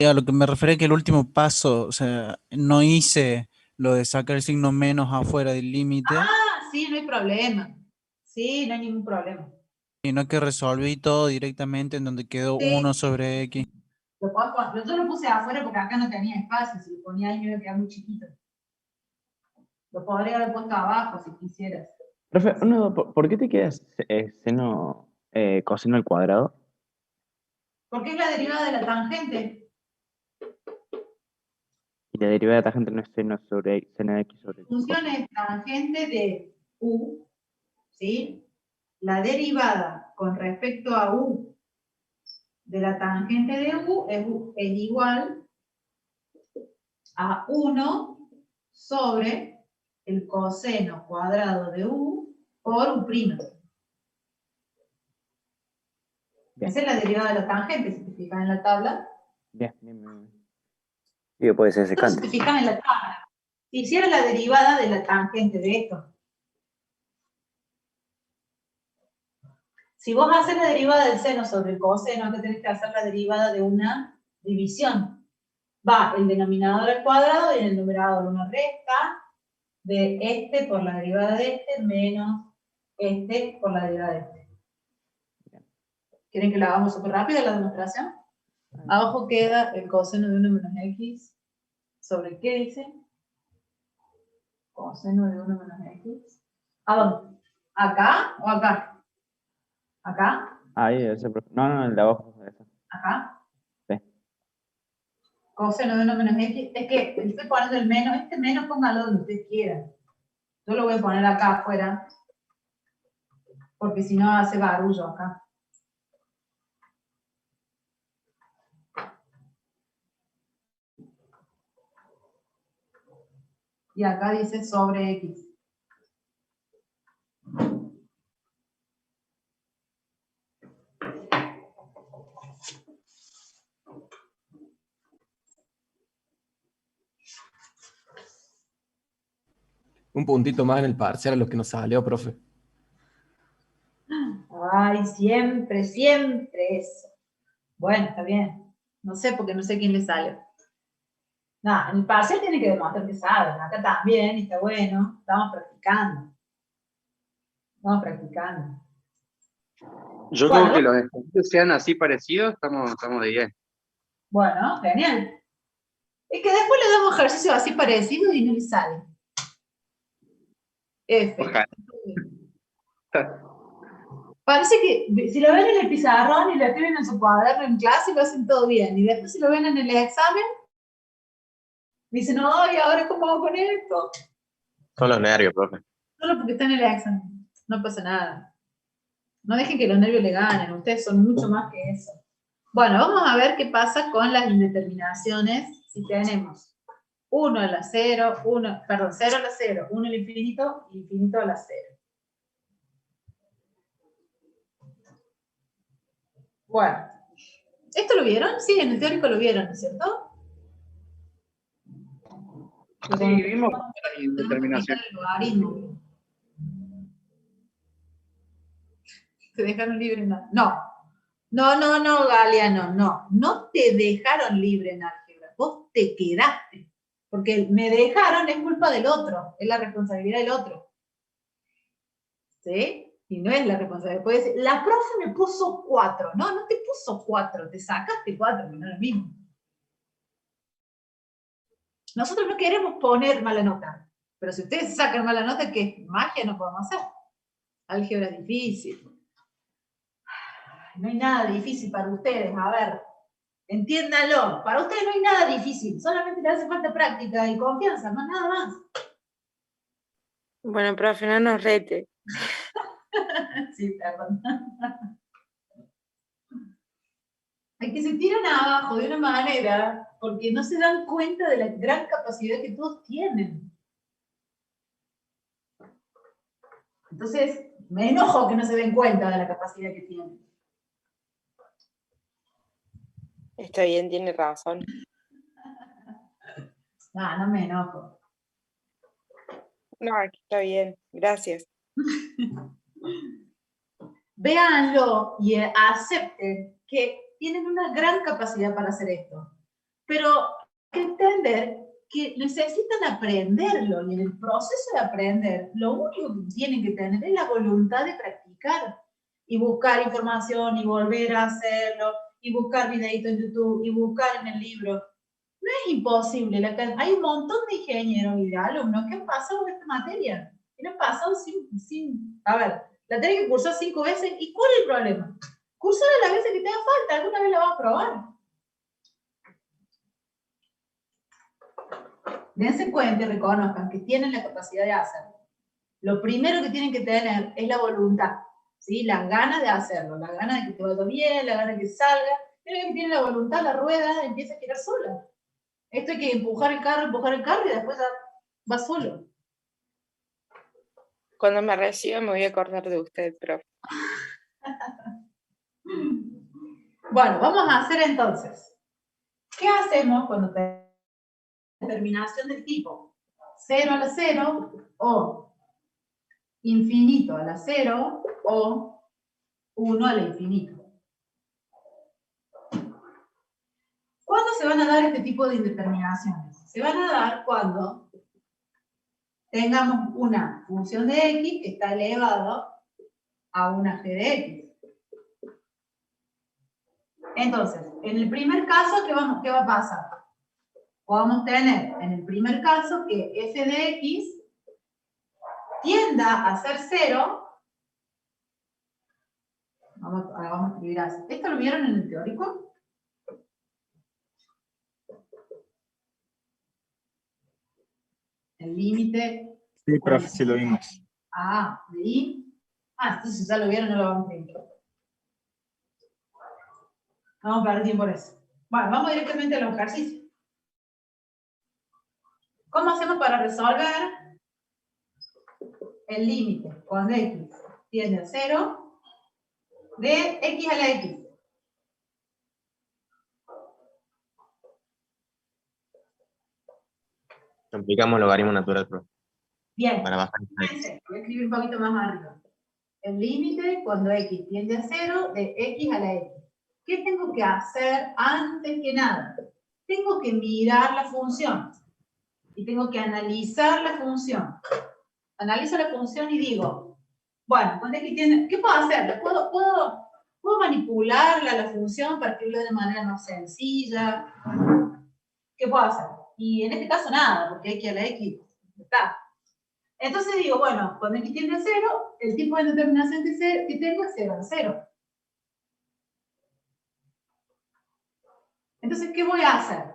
Speaker 4: A lo que me refería que el último paso, o sea, no hice lo de sacar el signo menos afuera del límite,
Speaker 1: Ah, sí, no hay problema. Sí, no hay ningún problema.
Speaker 4: sino que resolví todo directamente en donde quedó
Speaker 1: Sí.
Speaker 4: 1 sobre X.
Speaker 1: Yo lo puse afuera porque acá no tenía espacio, si lo ponía ahí me iba a quedar muy chiquito. Lo podría haber puesto abajo si quisieras.
Speaker 2: Profe, ¿por qué te quedas coseno al cuadrado?
Speaker 1: Porque es la derivada de la tangente.
Speaker 2: Y la derivada de tangente no es seno de X sobre
Speaker 1: Función es tangente de U, ¿sí? La derivada con respecto a U de la tangente de U es igual a 1 sobre el coseno cuadrado de U por U'. Esa es la derivada de la tangente, si te fijas en la tabla.
Speaker 2: Bien.
Speaker 13: Sí, puede ser
Speaker 1: Si
Speaker 13: secante.
Speaker 1: te fijas en la tabla, si hiciera la derivada de la tangente de esto. Si vos haces la derivada del seno sobre el coseno, acá tenés que hacer la derivada de una división. Va el denominador al cuadrado y en el numerador una resta de este por la derivada de este menos este por la derivada de este. ¿Quieren que la hagamos súper rápida la demostración? Abajo queda el coseno de 1 menos x sobre ¿qué dice? Coseno de 1 menos x. ¿A dónde? ¿Acá o acá? ¿Acá?
Speaker 2: Ahí, ese, profe. No, el de abajo. Ese.
Speaker 1: ¿Acá?
Speaker 2: Sí.
Speaker 1: Coseno de 1 menos x. Es que estoy poniendo el menos. Este menos póngalo donde usted quiera. Yo lo voy a poner acá afuera. Porque si no hace barullo acá. Y acá dice sobre x.
Speaker 3: Un puntito más en el parcial a lo que nos salió, profe.
Speaker 1: Ay, siempre, siempre eso. Bueno, está bien. No sé porque no sé quién le sale. Nada, en el parcial tiene que demostrar que saben. Acá también, y está bueno. Estamos practicando. Estamos practicando.
Speaker 14: Yo
Speaker 1: Bueno,
Speaker 14: creo que los ejercicios sean así parecidos, estamos de 10.
Speaker 1: Bueno, genial. Es que después le damos ejercicios así parecidos y no le sale. F.
Speaker 14: Ojalá.
Speaker 1: Parece que si lo ven en el pizarrón y lo escriben en su cuaderno en clase, lo hacen todo bien. Y después si lo ven en el examen, dicen, ay, ¿ahora cómo hago con esto?
Speaker 12: Son los nervios, profe.
Speaker 1: Solo porque está en el examen. No pasa nada. No dejen que los nervios le ganen. Ustedes son mucho más que eso. Bueno, vamos a ver qué pasa con las indeterminaciones si tenemos 1 a la 0, 0 a la 0, 1 al infinito y infinito a la 0. Bueno, ¿esto lo vieron? Sí, en el teórico lo vieron, ¿no es cierto?
Speaker 14: Sí, vimos la indeterminación.
Speaker 1: El logaritmo. ¿Te dejaron libre en álgebra? No, Galeano, no. No te dejaron libre en álgebra. Vos te quedaste. Porque me dejaron es culpa del otro. Es la responsabilidad del otro. ¿Sí? Y no es la responsabilidad. Puede decir, la profe me puso 4. No, no te puso 4. Te sacaste 4, que no es lo mismo. Nosotros no queremos poner mala nota. Pero si ustedes sacan mala nota, ¿qué magia no podemos hacer? Álgebra es difícil. no hay nada difícil para ustedes, a ver, entiéndanlo, para ustedes no hay nada difícil, solamente le hace falta práctica y confianza, más nada más.
Speaker 11: Bueno, profe, no nos rete.
Speaker 1: Sí, perdón. Es que se tiran abajo de una manera porque no se dan cuenta de la gran capacidad que todos tienen. Entonces, me enojo que no se den cuenta de la capacidad que tienen.
Speaker 11: Está bien, tiene razón.
Speaker 1: No, no me enojo.
Speaker 11: No, aquí está bien, gracias.
Speaker 1: Véanlo y acepten que tienen una gran capacidad para hacer esto. Pero hay que entender que necesitan aprenderlo, y en el proceso de aprender, lo único que tienen que tener es la voluntad de practicar, y buscar información, y volver a hacerlo, y buscar videitos en YouTube, y buscar en el libro. No es imposible, hay un montón de ingenieros y de alumnos que han pasado esta materia, que lo han pasado a ver, la tenés que cursar 5 veces, ¿y cuál es el problema? Cursala las veces que te haga falta, alguna vez la vas a probar. Dense cuenta y reconozcan que tienen la capacidad de hacerlo. Lo primero que tienen que tener es la voluntad, ¿sí? Las ganas de hacerlo, las ganas de que te vaya bien, las ganas de que salga. Pero que tiene la voluntad, la rueda empieza a girar sola. Esto hay que empujar el carro y después ya va solo.
Speaker 11: Cuando me reciba me voy a acordar de usted, profe.
Speaker 1: Bueno, vamos a hacer entonces. ¿Qué hacemos cuando tenemos determinación del tipo 0 a la 0 o infinito a la 0 o 1 a la infinito? ¿Cuándo se van a dar este tipo de indeterminaciones? Se van a dar cuando tengamos una función de x que está elevado a una g de x. Entonces, en el primer caso, ¿qué va a pasar? Vamos a tener en el primer caso que f de x tienda a ser 0. Vamos a escribir así. ¿Esto lo vieron en el teórico? El límite.
Speaker 15: Sí, profe, sí lo vimos.
Speaker 1: Ah, de i. Ah, entonces ya lo vieron, no lo vamos a ver. Vamos a perder tiempo por eso. Bueno, vamos directamente a los ejercicios. ¿Cómo hacemos para resolver el límite cuando x tiende a 0 de x a la x?
Speaker 12: Aplicamos logaritmo natural, profe.
Speaker 1: Bien.
Speaker 12: Para bajar.
Speaker 1: Voy a escribir un poquito más arriba. El límite cuando x tiende a 0 de x a la x. ¿Qué tengo que hacer antes que nada? Tengo que mirar la función. Y tengo que analizar la función. Analizo la función y digo, bueno, cuando x tiende, ¿qué puedo hacer? ¿Puedo manipularla la función para escribirlo de manera más sencilla? ¿Qué puedo hacer? Y en este caso nada, porque x a la x está. Entonces digo, bueno, cuando x tiende a 0, el tipo de determinación que tengo es 0 a 0. Entonces, ¿qué voy a hacer?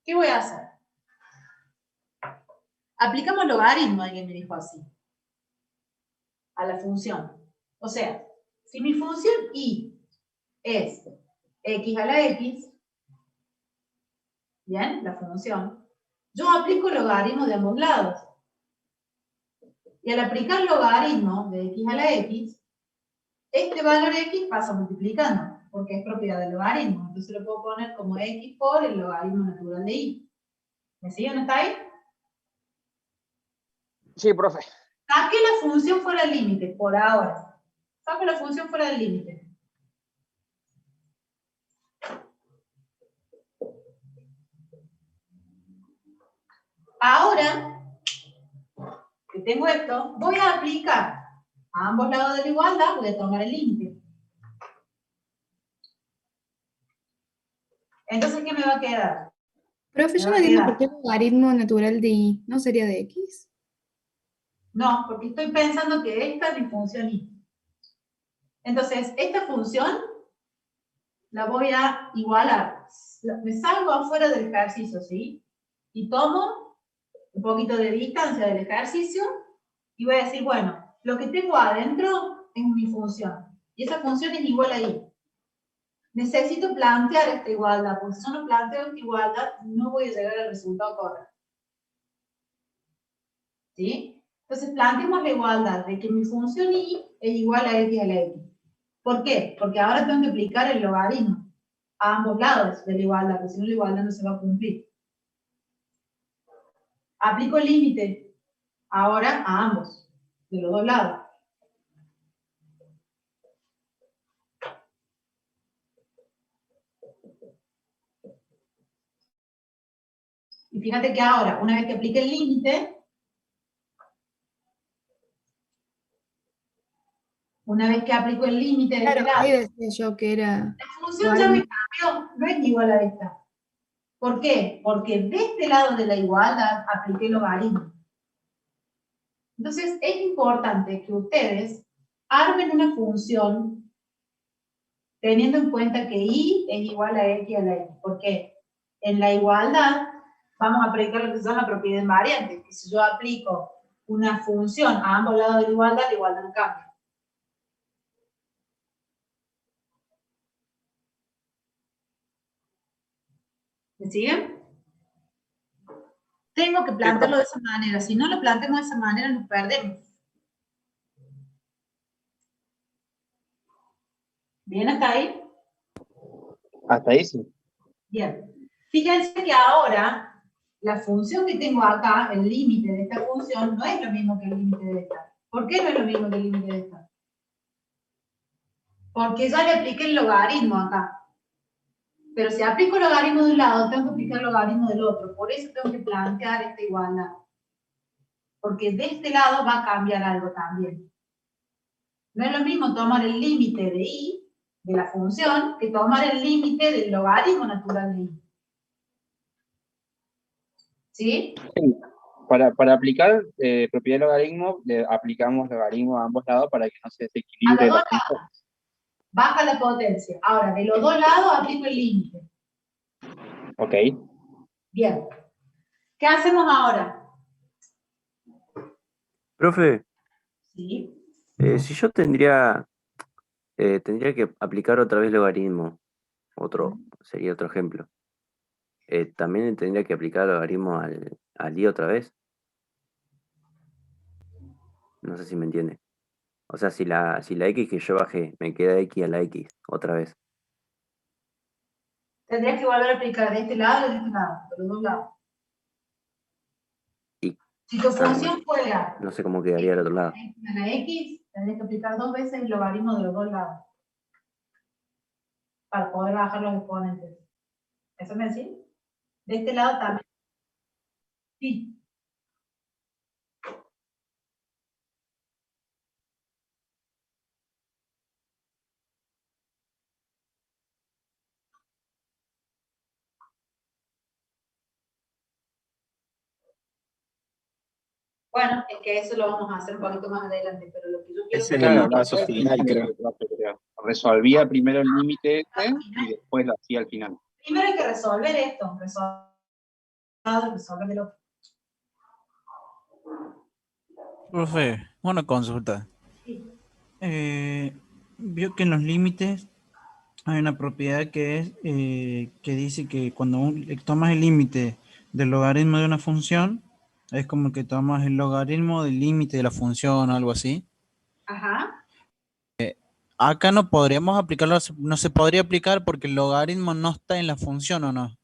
Speaker 1: ¿Qué voy a hacer? Aplicamos logaritmo, alguien me dijo así, a la función. O sea, si mi función y es x a la x, bien, la función, yo aplico logaritmo de ambos lados. Y al aplicar logaritmo de x a la x, este valor x pasa multiplicando, porque es propiedad del logaritmo. Entonces lo puedo poner como x por el logaritmo natural de y. ¿Me siguen hasta ahí?
Speaker 10: Sí, profe.
Speaker 1: Saqué la función fuera del límite, por ahora. Saco la función fuera del límite. Ahora que tengo esto, voy a aplicar a ambos lados de la igualdad, voy a tomar el límite. Entonces, ¿qué me va a quedar?
Speaker 17: Profe, yo no entiendo por qué el logaritmo natural de y no sería de x.
Speaker 1: No, porque estoy pensando que esta es mi función y. Entonces, esta función la voy a igualar. Me salgo afuera del ejercicio, ¿sí? Y tomo un poquito de distancia del ejercicio y voy a decir, bueno, lo que tengo adentro es mi función. Y esa función es igual a I. Necesito plantear esta igualdad, porque si yo no planteo esta igualdad, no voy a llegar al resultado correcto. ¿Sí? Entonces, planteemos la igualdad de que mi función I es igual a X a la X. ¿Por qué? Porque ahora tengo que aplicar el logaritmo a ambos lados de la igualdad, porque si no la igualdad no se va a cumplir. Aplico el límite ahora a ambos, de los dos lados. Y fíjate que ahora, una vez que aplique el límite, una vez que aplico el límite de
Speaker 17: Claro,
Speaker 1: este lado,
Speaker 17: ahí decía yo que era
Speaker 1: la función ya me cambió, no es igual a esta. ¿Por qué? Porque de este lado de la igualdad apliqué el logaritmo. Entonces, es importante que ustedes armen una función teniendo en cuenta que I es igual a X a la X. ¿Por qué? En la igualdad vamos a aplicar lo que se llama propiedad invariante, que si yo aplico una función a ambos lados de la igualdad no cambia. ¿Me siguen? Tengo que plantearlo de esa manera. Si no lo planteamos de esa manera, nos perdemos. ¿Bien hasta ahí?
Speaker 14: Hasta ahí sí.
Speaker 1: Bien. Fíjense que ahora la función que tengo acá, el límite de esta función, no es lo mismo que el límite de esta. ¿Por qué no es lo mismo que el límite de esta? Porque ya le apliqué el logaritmo acá. Pero si aplico el logaritmo de un lado, tengo que aplicar el logaritmo del otro. Por eso tengo que plantear esta igualdad. Porque de este lado va a cambiar algo también. No es lo mismo tomar el límite de I, de la función, que tomar el límite del logaritmo natural de I. ¿Sí?
Speaker 14: Sí. Para aplicar propiedad de logaritmo, le aplicamos logaritmo a ambos lados para que no se desequilibre la función.
Speaker 1: Baja la potencia. Ahora, de los dos lados aplico el límite.
Speaker 14: Ok.
Speaker 1: Bien. ¿Qué hacemos ahora?
Speaker 13: Profe,
Speaker 1: Sí.
Speaker 13: si yo tendría que aplicar otra vez logaritmo, sería otro ejemplo. ¿También tendría que aplicar logaritmo al I otra vez? No sé si me entiende. O sea, si la X que yo bajé me queda X a la X otra vez.
Speaker 1: Tendrías que volver a aplicar de este lado y de este lado, de los dos lados. Si tu función fuera
Speaker 13: No sé cómo quedaría al otro lado.
Speaker 1: a la X, tendrías que aplicar dos veces el logaritmo de los dos lados. Para poder bajar los exponentes. ¿Eso me decís? De este lado también. Sí. Bueno, es que eso lo vamos a hacer un poquito más adelante, pero lo que yo quiero
Speaker 14: Ese
Speaker 1: que
Speaker 14: era
Speaker 1: vean
Speaker 14: el paso final, creo. Resolvía primero el límite y después lo hacía al final.
Speaker 1: primero hay que resolver esto, resolver el otro.
Speaker 4: Profe, una consulta.
Speaker 1: Sí.
Speaker 4: Vio que en los límites hay una propiedad que es que dice que cuando tomas el límite del logaritmo de una función, es como que tomas el logaritmo del límite de la función o algo así.
Speaker 1: Ajá.
Speaker 4: Acá no podríamos aplicarlo, no se podría aplicar porque el logaritmo no está en la función, ¿o no?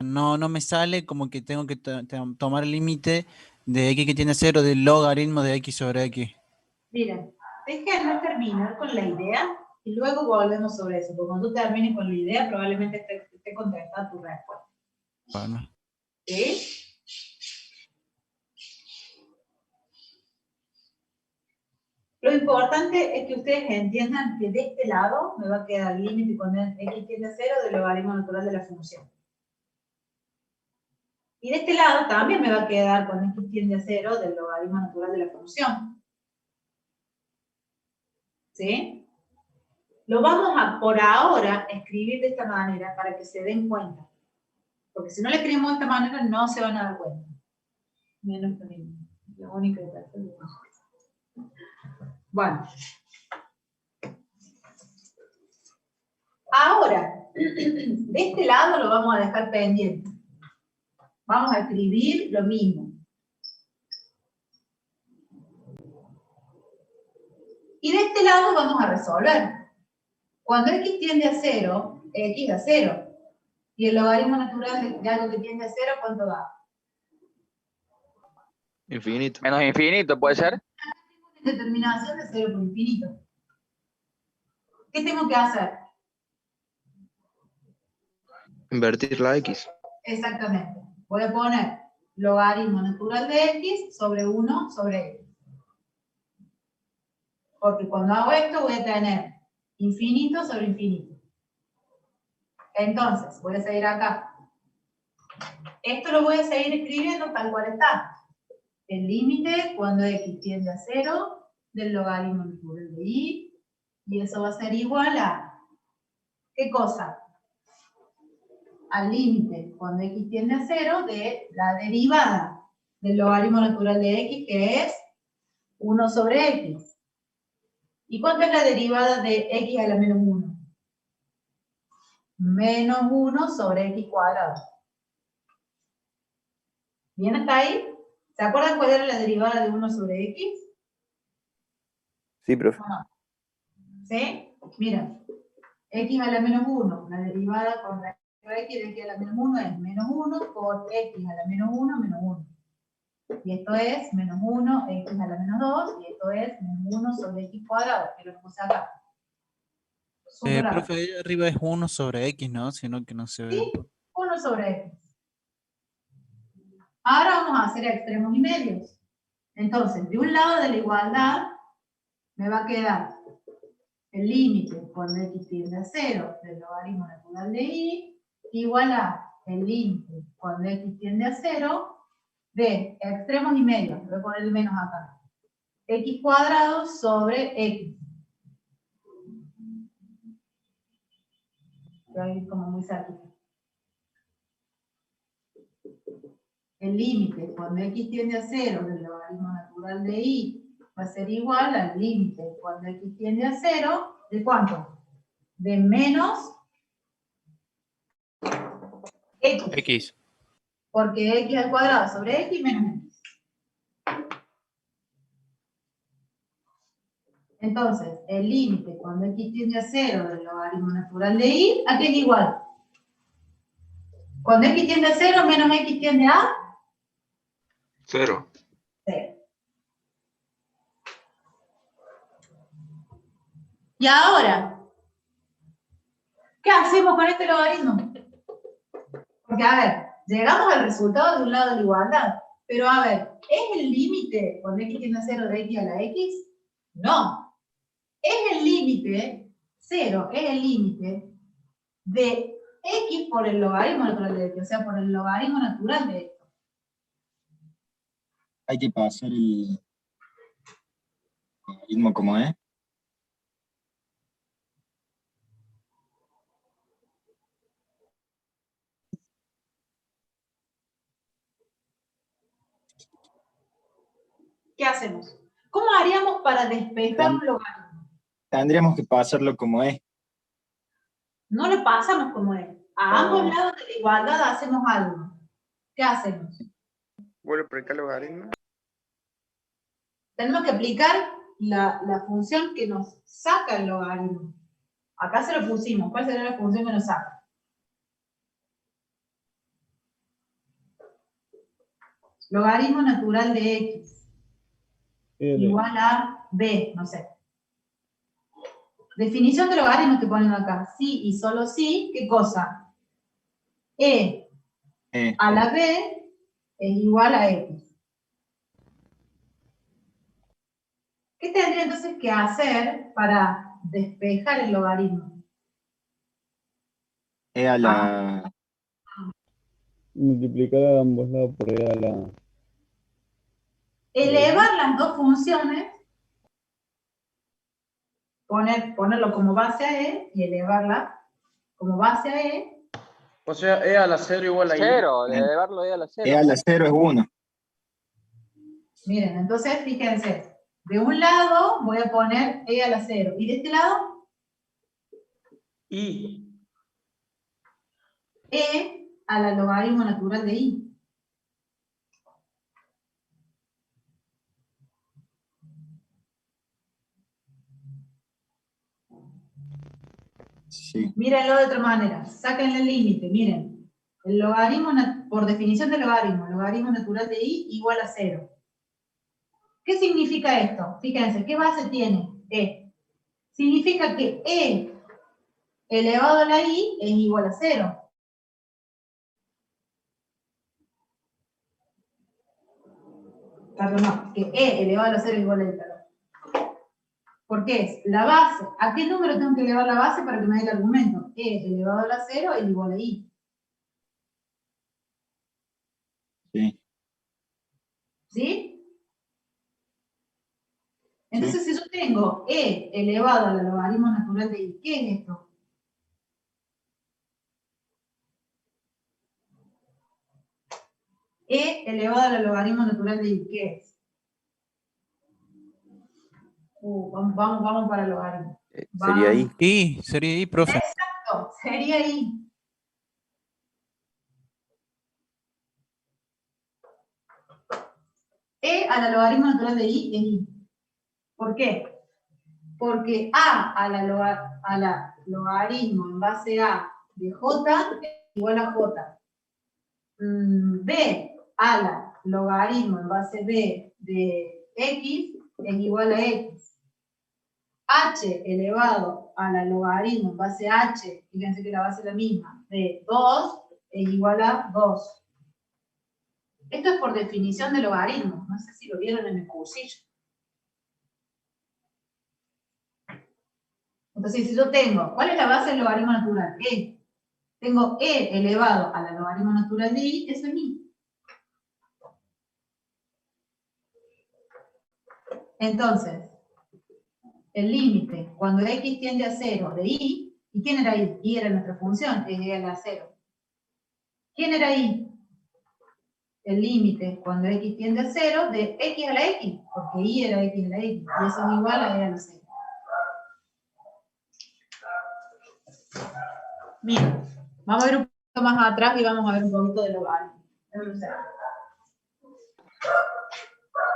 Speaker 4: No me sale como que tengo que tomar el límite de x que tiene 0 del logaritmo de x sobre x.
Speaker 1: Miren, déjenme terminar con la idea y luego volvemos sobre eso, porque cuando tú termines con la idea probablemente esté contestada tu respuesta.
Speaker 4: Bueno.
Speaker 1: ¿Sí? Lo importante es que ustedes entiendan que de este lado me va a quedar el límite con el x tiende a 0 del logaritmo natural de la función. Y de este lado también me va a quedar con x tiende a 0 del logaritmo natural de la función. ¿sí? Lo vamos a, por ahora, escribir de esta manera para que se den cuenta. Porque si no le escribimos de esta manera, no se van a dar cuenta. Menos primero. Lo único que pasa es bueno. Ahora, de este lado lo vamos a dejar pendiente. Vamos a escribir lo mismo. Y de este lado vamos a resolver. Cuando x tiende a 0, x da 0. Y el logaritmo natural de algo que tiende a 0, ¿cuánto da?
Speaker 7: Infinito.
Speaker 10: Menos infinito, ¿puede ser?
Speaker 1: Determinación de 0 por infinito. ¿Qué tengo que hacer?
Speaker 7: Invertir la x.
Speaker 1: Exactamente. Voy a poner logaritmo natural de x sobre 1 sobre x. Porque cuando hago esto voy a tener infinito sobre infinito. Entonces, voy a seguir acá. Esto lo voy a seguir escribiendo tal cual está. El límite cuando x tiende a 0 del logaritmo natural de y. Y eso va a ser igual a... ¿Qué cosa? Al límite cuando x tiende a 0 de la derivada del logaritmo natural de x, que es 1 sobre x. ¿Y cuánto es la derivada de x a la menos 1? Menos 1 sobre x cuadrado. ¿Bien hasta ahí? ¿Se acuerdan cuál era la derivada de 1 sobre x?
Speaker 13: Sí, profe.
Speaker 1: ¿Sí? Mira, x a la menos 1, la derivada con la x de x a la menos 1 es menos 1 por x a la menos 1 menos 1. Y esto es menos 1, x a la menos 2, y esto es menos 1 sobre x cuadrado, que lo puse acá.
Speaker 4: Profe, ahí arriba es 1 sobre x, ¿no? Sino que no se ve.
Speaker 1: ¿Sí? 1 sobre x. Ahora vamos a hacer extremos y medios. Entonces, de un lado de la igualdad, me va a quedar el límite cuando x tiende a 0 del logaritmo natural de y, igual a el límite cuando x tiende a 0 de extremos y medios. Voy a poner el menos acá. X cuadrado sobre x. Voy a ir como muy cerca. El límite cuando x tiende a 0 del logaritmo natural de y va a ser igual al límite cuando x tiende a 0, ¿de cuánto? De menos x. Porque x al cuadrado sobre x menos x. Entonces, el límite cuando x tiende a 0 del logaritmo natural de y, ¿a qué es igual? Cuando x tiende a 0 menos x tiende a
Speaker 9: 0.
Speaker 1: 0. Y ahora, ¿qué hacemos con este logaritmo? Porque, a ver, llegamos al resultado de un lado de la igualdad, pero a ver, ¿es el límite cuando x tiende a 0 de x a la x? No. Es el límite, 0 es el límite de x por el logaritmo natural de x, o sea, por el logaritmo natural de esto.
Speaker 15: Hay que pasar el logaritmo como es.
Speaker 1: ¿Qué hacemos? ¿Cómo haríamos para despejar un logaritmo?
Speaker 15: Tendríamos que pasarlo como es.
Speaker 1: No lo pasamos como es. A ambos lados de la igualdad hacemos algo. ¿Qué hacemos?
Speaker 7: ¿Vuelvo a aplicar logaritmo?
Speaker 1: Tenemos que aplicar la función que nos saca el logaritmo. Acá se lo pusimos. ¿Cuál será la función que nos saca? Logaritmo natural de x. Igual a b, no sé. Definición de logaritmo que ponen acá. Sí y solo sí, ¿qué cosa? E a la b es igual a x. ¿Qué tendría entonces que hacer para despejar el logaritmo?
Speaker 15: E a la...
Speaker 18: Multiplicar a ambos lados por e a la...
Speaker 1: Elevar las dos funciones ponerlo como base a E y elevarla como base a E.
Speaker 7: O sea, E a la 0 igual a I.
Speaker 10: Cero, de elevarlo a la 0.
Speaker 15: E a la 0 es 1.
Speaker 1: Miren, entonces fíjense, de un lado voy a poner E a la 0 y de este lado
Speaker 7: I.
Speaker 1: E a la logaritmo natural de I.
Speaker 15: Sí.
Speaker 1: Mírenlo de otra manera, sáquenle el límite, miren. El logaritmo, por definición de logaritmo natural de I igual a 0. ¿Qué significa esto? Fíjense, ¿qué base tiene E? Significa que E elevado a la I es igual a 0. Perdón, no, que E elevado a la 0 es igual a I, perdón. ¿Por qué es? La base. ¿A qué número tengo que elevar la base para que me dé el argumento? E elevado a la 0 es igual a I.
Speaker 15: Sí.
Speaker 1: ¿Sí? Entonces, si yo tengo E elevado a la logaritmo natural de I, ¿qué es esto? E elevado a la logaritmo natural de I, ¿qué es? Vamos para el logaritmo.
Speaker 13: Sería I.
Speaker 4: I, sería I, profe.
Speaker 1: Exacto, sería I. E a la logaritmo natural de I es I. ¿Por qué? Porque A a la logaritmo en base A de J es igual a J. B a la logaritmo en base B de X es igual a X. H elevado a la logaritmo en base H, fíjense que la base es la misma, de 2 es igual a 2. Esto es por definición de logaritmo, no sé si lo vieron en el cursillo. Entonces, si yo tengo, ¿cuál es la base del logaritmo natural? E. Tengo E elevado a la logaritmo natural de I, eso es I. Entonces, el límite, cuando X tiende a 0 de I, ¿y quién era I? I era nuestra función, es igual a 0. ¿Quién era I? El límite, cuando X tiende a 0, de X a la X, porque I era X a la X, y eso es igual a E a la 0. Bien, vamos a ver un poquito más atrás y vamos a ver un poquito de logaritmo.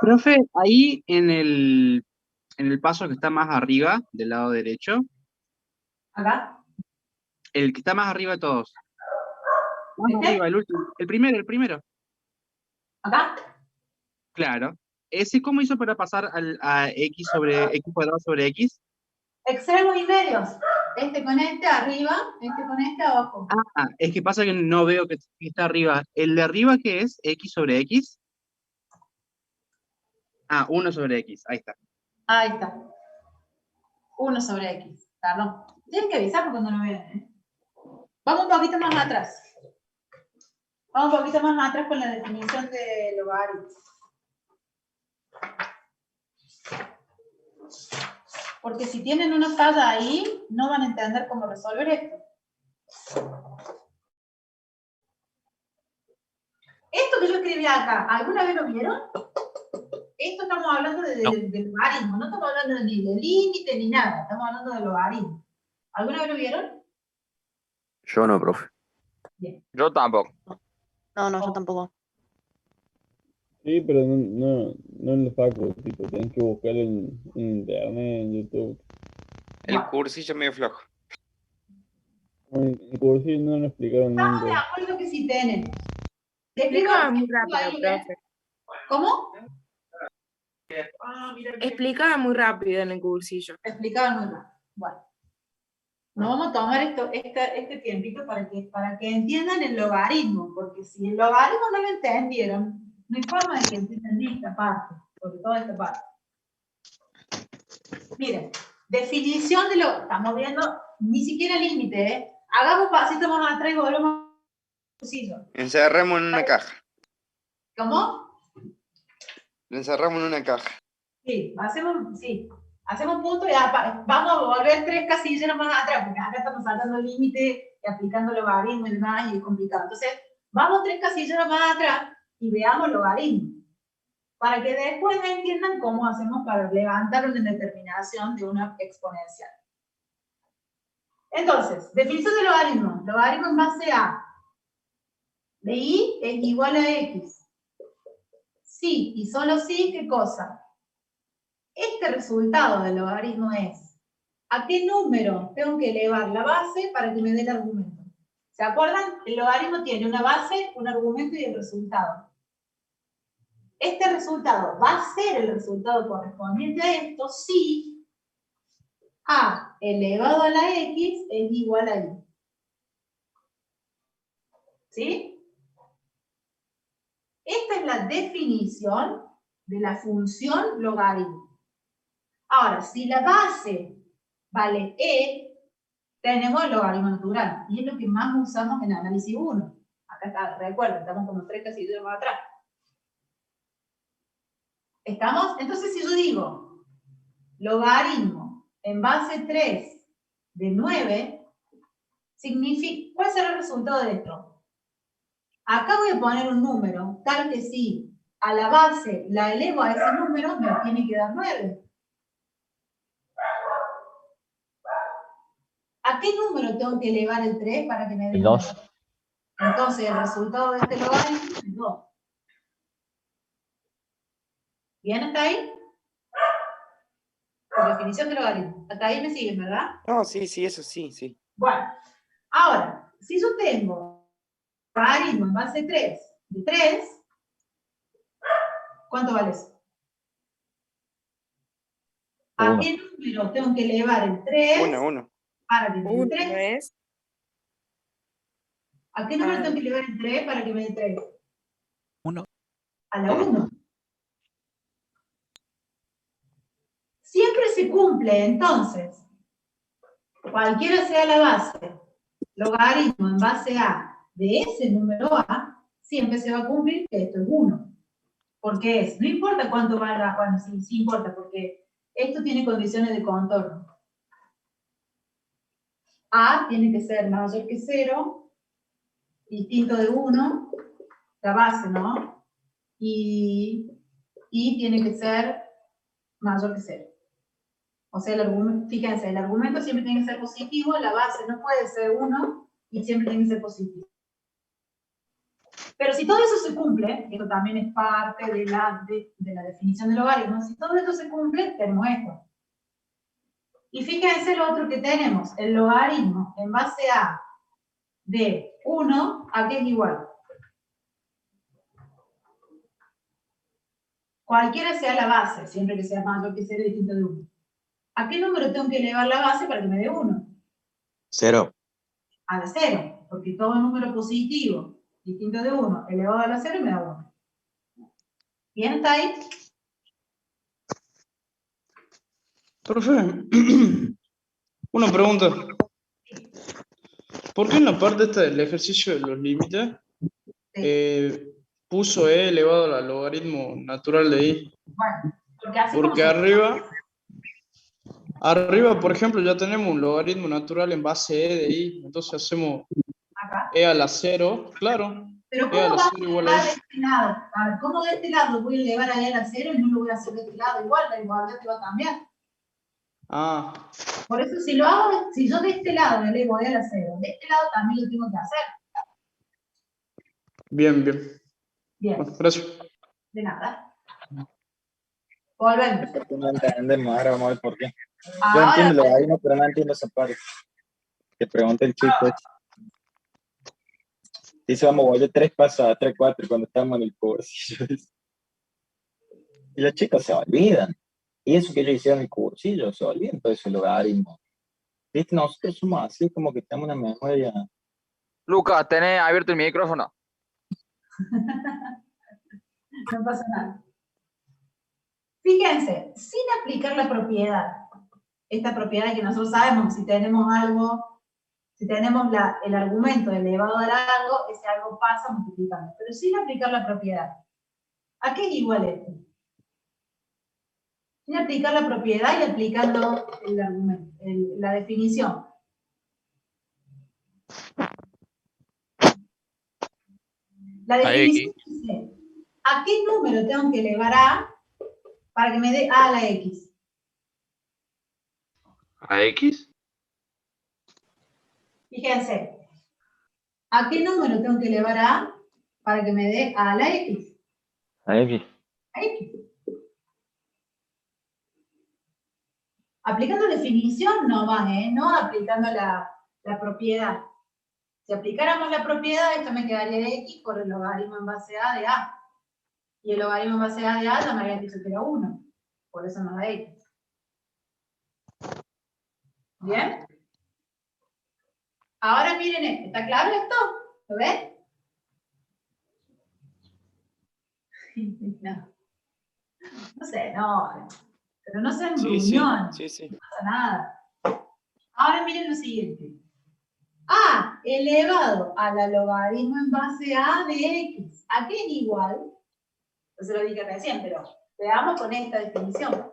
Speaker 14: Profe, ahí en el paso que está más arriba, del lado derecho,
Speaker 1: ¿Acá?
Speaker 14: el que está más arriba de todos. Más arriba, el último. El primero.
Speaker 1: ¿Acá?
Speaker 14: Claro. ¿Ese cómo hizo para pasar a X cuadrado sobre X?
Speaker 1: Extremos y medios. Este con este arriba, este con este abajo.
Speaker 14: Ah, es que pasa que no veo que está arriba. ¿El de arriba qué es? ¿X sobre X? Ah, 1 sobre X. Ahí está.
Speaker 1: Ahí está. 1 sobre X. Perdón. Tienen que avisarme cuando lo vean, ¿eh? Vamos un poquito más atrás. Vamos un poquito más atrás con la definición de logaritmo. Porque si tienen una falla ahí, no van a entender cómo resolver esto. Esto que yo escribí acá, ¿alguna vez lo vieron? Esto estamos hablando de logaritmo, no estamos hablando ni de límite ni nada, estamos hablando de logaritmo. ¿Alguna vez lo vieron?
Speaker 13: Yo no, profe.
Speaker 1: Bien.
Speaker 10: Yo tampoco.
Speaker 6: No, yo tampoco.
Speaker 18: Sí, pero no en la facu, tipo, tenés que buscarlo en internet, en YouTube.
Speaker 8: El cursillo medio flojo.
Speaker 18: En el cursillo no lo explicaron
Speaker 1: Estamos de
Speaker 18: nunca.
Speaker 1: acuerdo que sí tienen. Te explico
Speaker 11: Explicaba muy rápido,
Speaker 1: ahí, ¿eh?
Speaker 11: profe.
Speaker 1: ¿Cómo?
Speaker 11: Explicaba muy rápido en el cursillo.
Speaker 1: Explicaban muy rápido. Bueno. Nos vamos a tomar este tiempito para que entiendan el logaritmo, porque si el logaritmo no lo entendieron, no hay forma de que entiendan esta parte, sobre todo esta parte. Miren, definición de lo... Estamos viendo ni siquiera límite, ¿eh? Hagamos un pasito más atrás y volvemos al cursillo.
Speaker 8: Encerremos en una caja.
Speaker 1: ¿Cómo?
Speaker 8: Lo encerramos en una caja.
Speaker 1: Sí, hacemos... Sí. Hacemos punto y vamos a volver 3 casilleros más atrás, porque acá estamos saltando el límite y aplicando logaritmo y demás, y es complicado. Entonces, vamos 3 casilleros más atrás y veamos logaritmo, para que después entiendan cómo hacemos para levantar una determinación de una exponencial. Entonces, definición de logaritmo. Logaritmo en base a de y es igual a x. Sí, y solo sí, ¿qué cosa? Este resultado del logaritmo es, ¿a qué número tengo que elevar la base para que me dé el argumento? ¿Se acuerdan? El logaritmo tiene una base, un argumento y el resultado. Este resultado va a ser el resultado correspondiente a esto si a elevado a la x es igual a y. ¿Sí? Esta es la definición de la función logaritmo. Ahora, si la base vale e, tenemos el logaritmo natural, y es lo que más usamos en análisis 1. Acá está, recuerden, estamos como 3 casillas más atrás. ¿Estamos? Entonces, si yo digo logaritmo en base 3 de 9, significa, ¿cuál será el resultado de esto? Acá voy a poner un número, tal que si a la base la elevo a ese número, me tiene que dar 9. ¿A qué número tengo que elevar el 3 para que me dé
Speaker 2: 2.
Speaker 1: Entonces, el resultado de este logaritmo es 2. ¿Bien hasta ahí? Por definición de logaritmo. Hasta ahí me siguen, ¿verdad?
Speaker 19: No, sí, eso sí, sí.
Speaker 1: Bueno, ahora, si yo tengo logaritmo en base 3 de 3, ¿cuánto vale eso? ¿A qué número tengo que elevar el 3?
Speaker 19: 1.
Speaker 1: Para que me dé 3.
Speaker 11: ¿Es?
Speaker 1: ¿A qué número tengo que elevar el 3 para que me dé 3?
Speaker 4: 1.
Speaker 1: A la 1. Siempre se cumple, entonces, cualquiera sea la base, logaritmo en base a de ese número a, siempre se va a cumplir que esto es 1. Porque es, no importa cuánto valga, bueno, sí importa, porque esto tiene condiciones de contorno. A tiene que ser mayor que 0, distinto de 1, la base, ¿no? Y tiene que ser mayor que 0. O sea, el argumento, fíjense, el argumento siempre tiene que ser positivo, la base no puede ser 1 y siempre tiene que ser positivo. Pero si todo eso se cumple, esto también es parte de la definición del logaritmo, si todo esto se cumple, tenemos esto. Y fíjense lo otro que tenemos, el logaritmo en base a de 1 a qué es igual. Cualquiera sea la base, siempre que sea mayor que 0 y distinto de 1. ¿A qué número tengo que elevar la base para que me dé 1?
Speaker 12: 0.
Speaker 1: A la 0, porque todo número positivo distinto de 1 elevado a la 0 me da 1. ¿Bien está ahí?
Speaker 7: Profe, una pregunta. ¿Por qué en la parte esta del ejercicio de los límites puso e elevado al logaritmo natural de y?
Speaker 1: Bueno, porque así
Speaker 7: porque arriba, por ejemplo, ya tenemos un logaritmo natural en base e de y, entonces hacemos
Speaker 1: acá.
Speaker 7: e a la 0, claro.
Speaker 1: Pero
Speaker 7: e a
Speaker 1: ¿cómo
Speaker 7: la
Speaker 1: va
Speaker 7: 0
Speaker 1: a
Speaker 7: igual a
Speaker 1: elevar
Speaker 7: y.
Speaker 1: de este lado? A ver, ¿cómo de este lado voy a elevar a e a la 0 y no lo voy a hacer de este lado? Igual, la igualdad te va a cambiar.
Speaker 7: Ah,
Speaker 1: Por eso si lo hago, si yo de este lado elevo a e a la 0, de este lado también lo tengo que hacer.
Speaker 7: bien.
Speaker 1: Bien.
Speaker 7: Bueno, gracias.
Speaker 1: De nada. Volvemos.
Speaker 15: Porque no entendemos, ahora vamos a ver por qué. Yo
Speaker 1: Ahora,
Speaker 15: entiendo lo logaritmo, pero no entiendo esa parte. Que pregunta el chico. Dice, vamos a volver 3 pasos a 3, 4 cuando estamos en el cursillo. Y los chicos se olvidan. Y eso que ellos hicieron en el cursillo, se olvidan todo ese logaritmo. ¿Viste? Nosotros somos así, como que tenemos una memoria.
Speaker 10: Lucas, ¿tenés abierto el micrófono?
Speaker 1: no pasa nada. Fíjense, sin aplicar la propiedad, esta propiedad que nosotros sabemos, si tenemos algo, si tenemos el argumento elevado a algo, ese algo pasa multiplicando, pero sin aplicar la propiedad. ¿A qué es igual esto? Sin aplicar la propiedad y aplicando el argumento, la definición. La definición dice, ¿a qué número tengo que elevar a para que me dé a la x?
Speaker 9: ¿A X?
Speaker 1: Fíjense, ¿a qué número tengo que elevar a para que me dé a la x?
Speaker 2: A X.
Speaker 1: A x. Aplicando definición nomás, no aplicando la propiedad. Si aplicáramos la propiedad, esto me quedaría de x por el logaritmo en base a de a. Y el logaritmo en base a de a ya me había dicho que era 1. Por eso nos da x. ¿Bien? Ahora miren esto. ¿Está claro esto? ¿Lo ven? No. No sé, no. Pero no sean gruñón.
Speaker 19: Sí, sí.
Speaker 1: No pasa nada. Ahora miren lo siguiente. A elevado a la logaritmo en base a de x. ¿A qué es igual? No se lo dije recién, pero veamos con esta definición.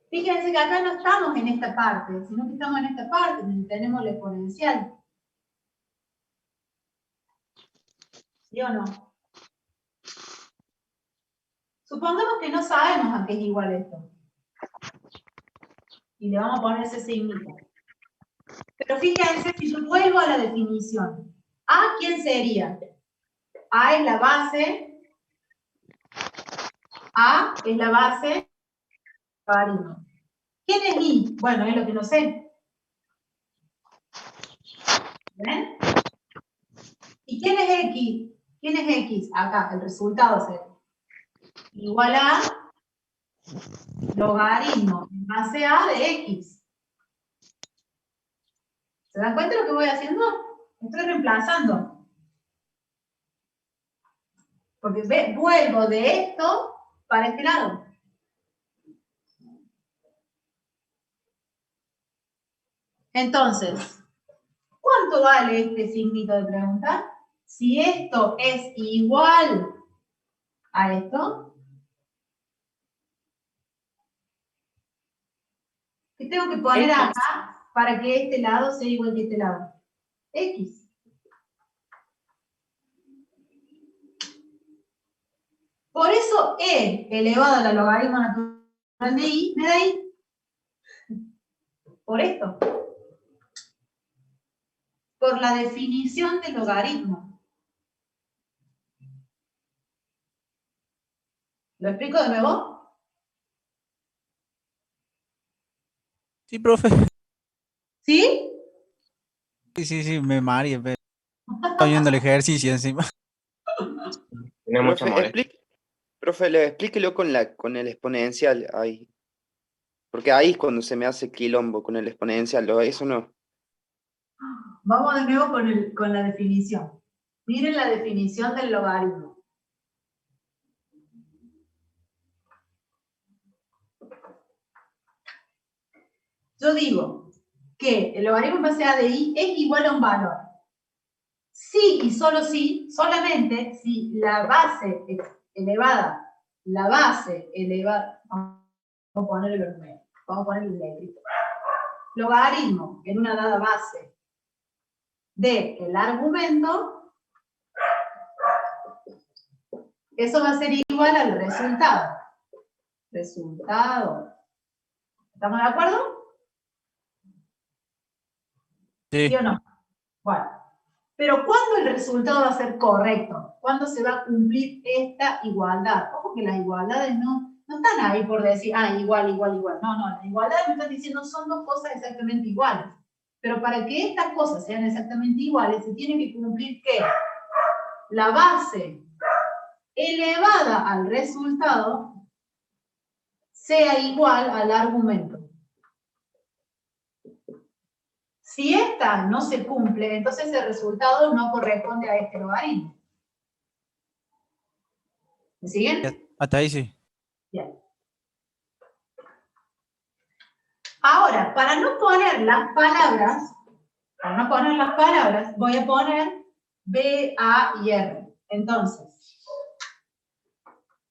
Speaker 1: Fíjense que acá no estamos en esta parte, sino que estamos en esta parte, donde tenemos la exponencial. ¿Sí o no? Supongamos que no sabemos a qué es igual esto. Y le vamos a poner ese signito. Pero fíjense, si yo vuelvo a la definición, ¿A quién sería? A es la base. A es la base. Logaritmo. ¿Quién es I? Bueno, es lo que no sé. ¿Ven? ¿Y quién es X? ¿Quién es X? Acá, el resultado será igual a logaritmo en base a de X. ¿Se dan cuenta de lo que voy haciendo? Estoy reemplazando. Porque vuelvo de esto para este lado. Entonces, ¿cuánto vale este signito de pregunta? Si esto es igual a esto, ¿qué tengo que poner
Speaker 11: X.
Speaker 1: acá para que este lado sea igual que este lado? X. Por eso E elevado a la logaritmo natural de I me da I. Por esto. Por la definición del logaritmo. ¿Lo explico de nuevo?
Speaker 4: Sí, profe.
Speaker 1: ¿Sí?
Speaker 4: Sí, me mareé, pero estoy viendo el ejercicio encima.
Speaker 2: Tiene mucha
Speaker 19: Profe,
Speaker 2: molestia.
Speaker 19: profe, explíquelo con el exponencial ahí. Porque ahí es cuando se me hace quilombo con el exponencial, eso no.
Speaker 1: Vamos de nuevo con la definición. Miren la definición del logaritmo. Yo digo que el logaritmo en base a de I es igual a un valor. Sí y solo sí, solamente si la base elevada, vamos a ponerle los números, vamos a ponerle el letrito. Logaritmo en una dada base del argumento, eso va a ser igual al resultado. Resultado. ¿Estamos de acuerdo?
Speaker 4: Sí.
Speaker 1: ¿Sí o no? Bueno. Pero ¿cuándo el resultado va a ser correcto? ¿Cuándo se va a cumplir esta igualdad? Ojo que las igualdades no están ahí por decir, igual. No, las igualdades me están diciendo son dos cosas exactamente iguales. Pero para que estas cosas sean exactamente iguales, se tiene que cumplir que la base elevada al resultado sea igual al argumento. Si esta no se cumple, entonces el resultado no corresponde a este logaritmo. ¿Me siguen?
Speaker 4: Hasta ahí sí.
Speaker 1: Bien. Ahora, para no poner las palabras, para no poner las palabras, voy a poner B, A y R. Entonces,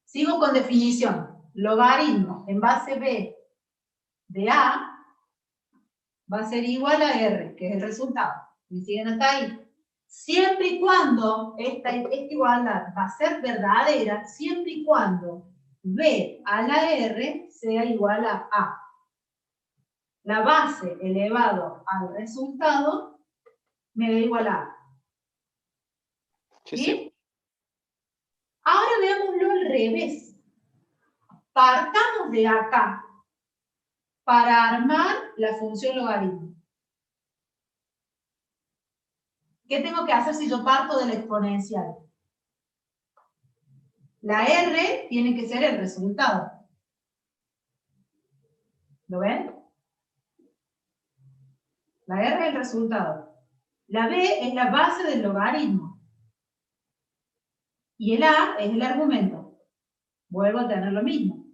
Speaker 1: sigo con definición. Logaritmo en base B de A va a ser igual a R, que es el resultado. ¿Me siguen hasta ahí? Siempre y cuando esta igualdad va a ser verdadera, siempre y cuando B a la R sea igual a A. La base elevado al resultado me da igual a A. ¿Sí? Ahora veámoslo al revés. Partamos de acá para armar la función logaritmo. ¿Qué tengo que hacer si yo parto de la exponencial? La R tiene que ser el resultado. ¿Lo ven? La R es el resultado. La B es la base del logaritmo. Y el A es el argumento. Vuelvo a tener lo mismo.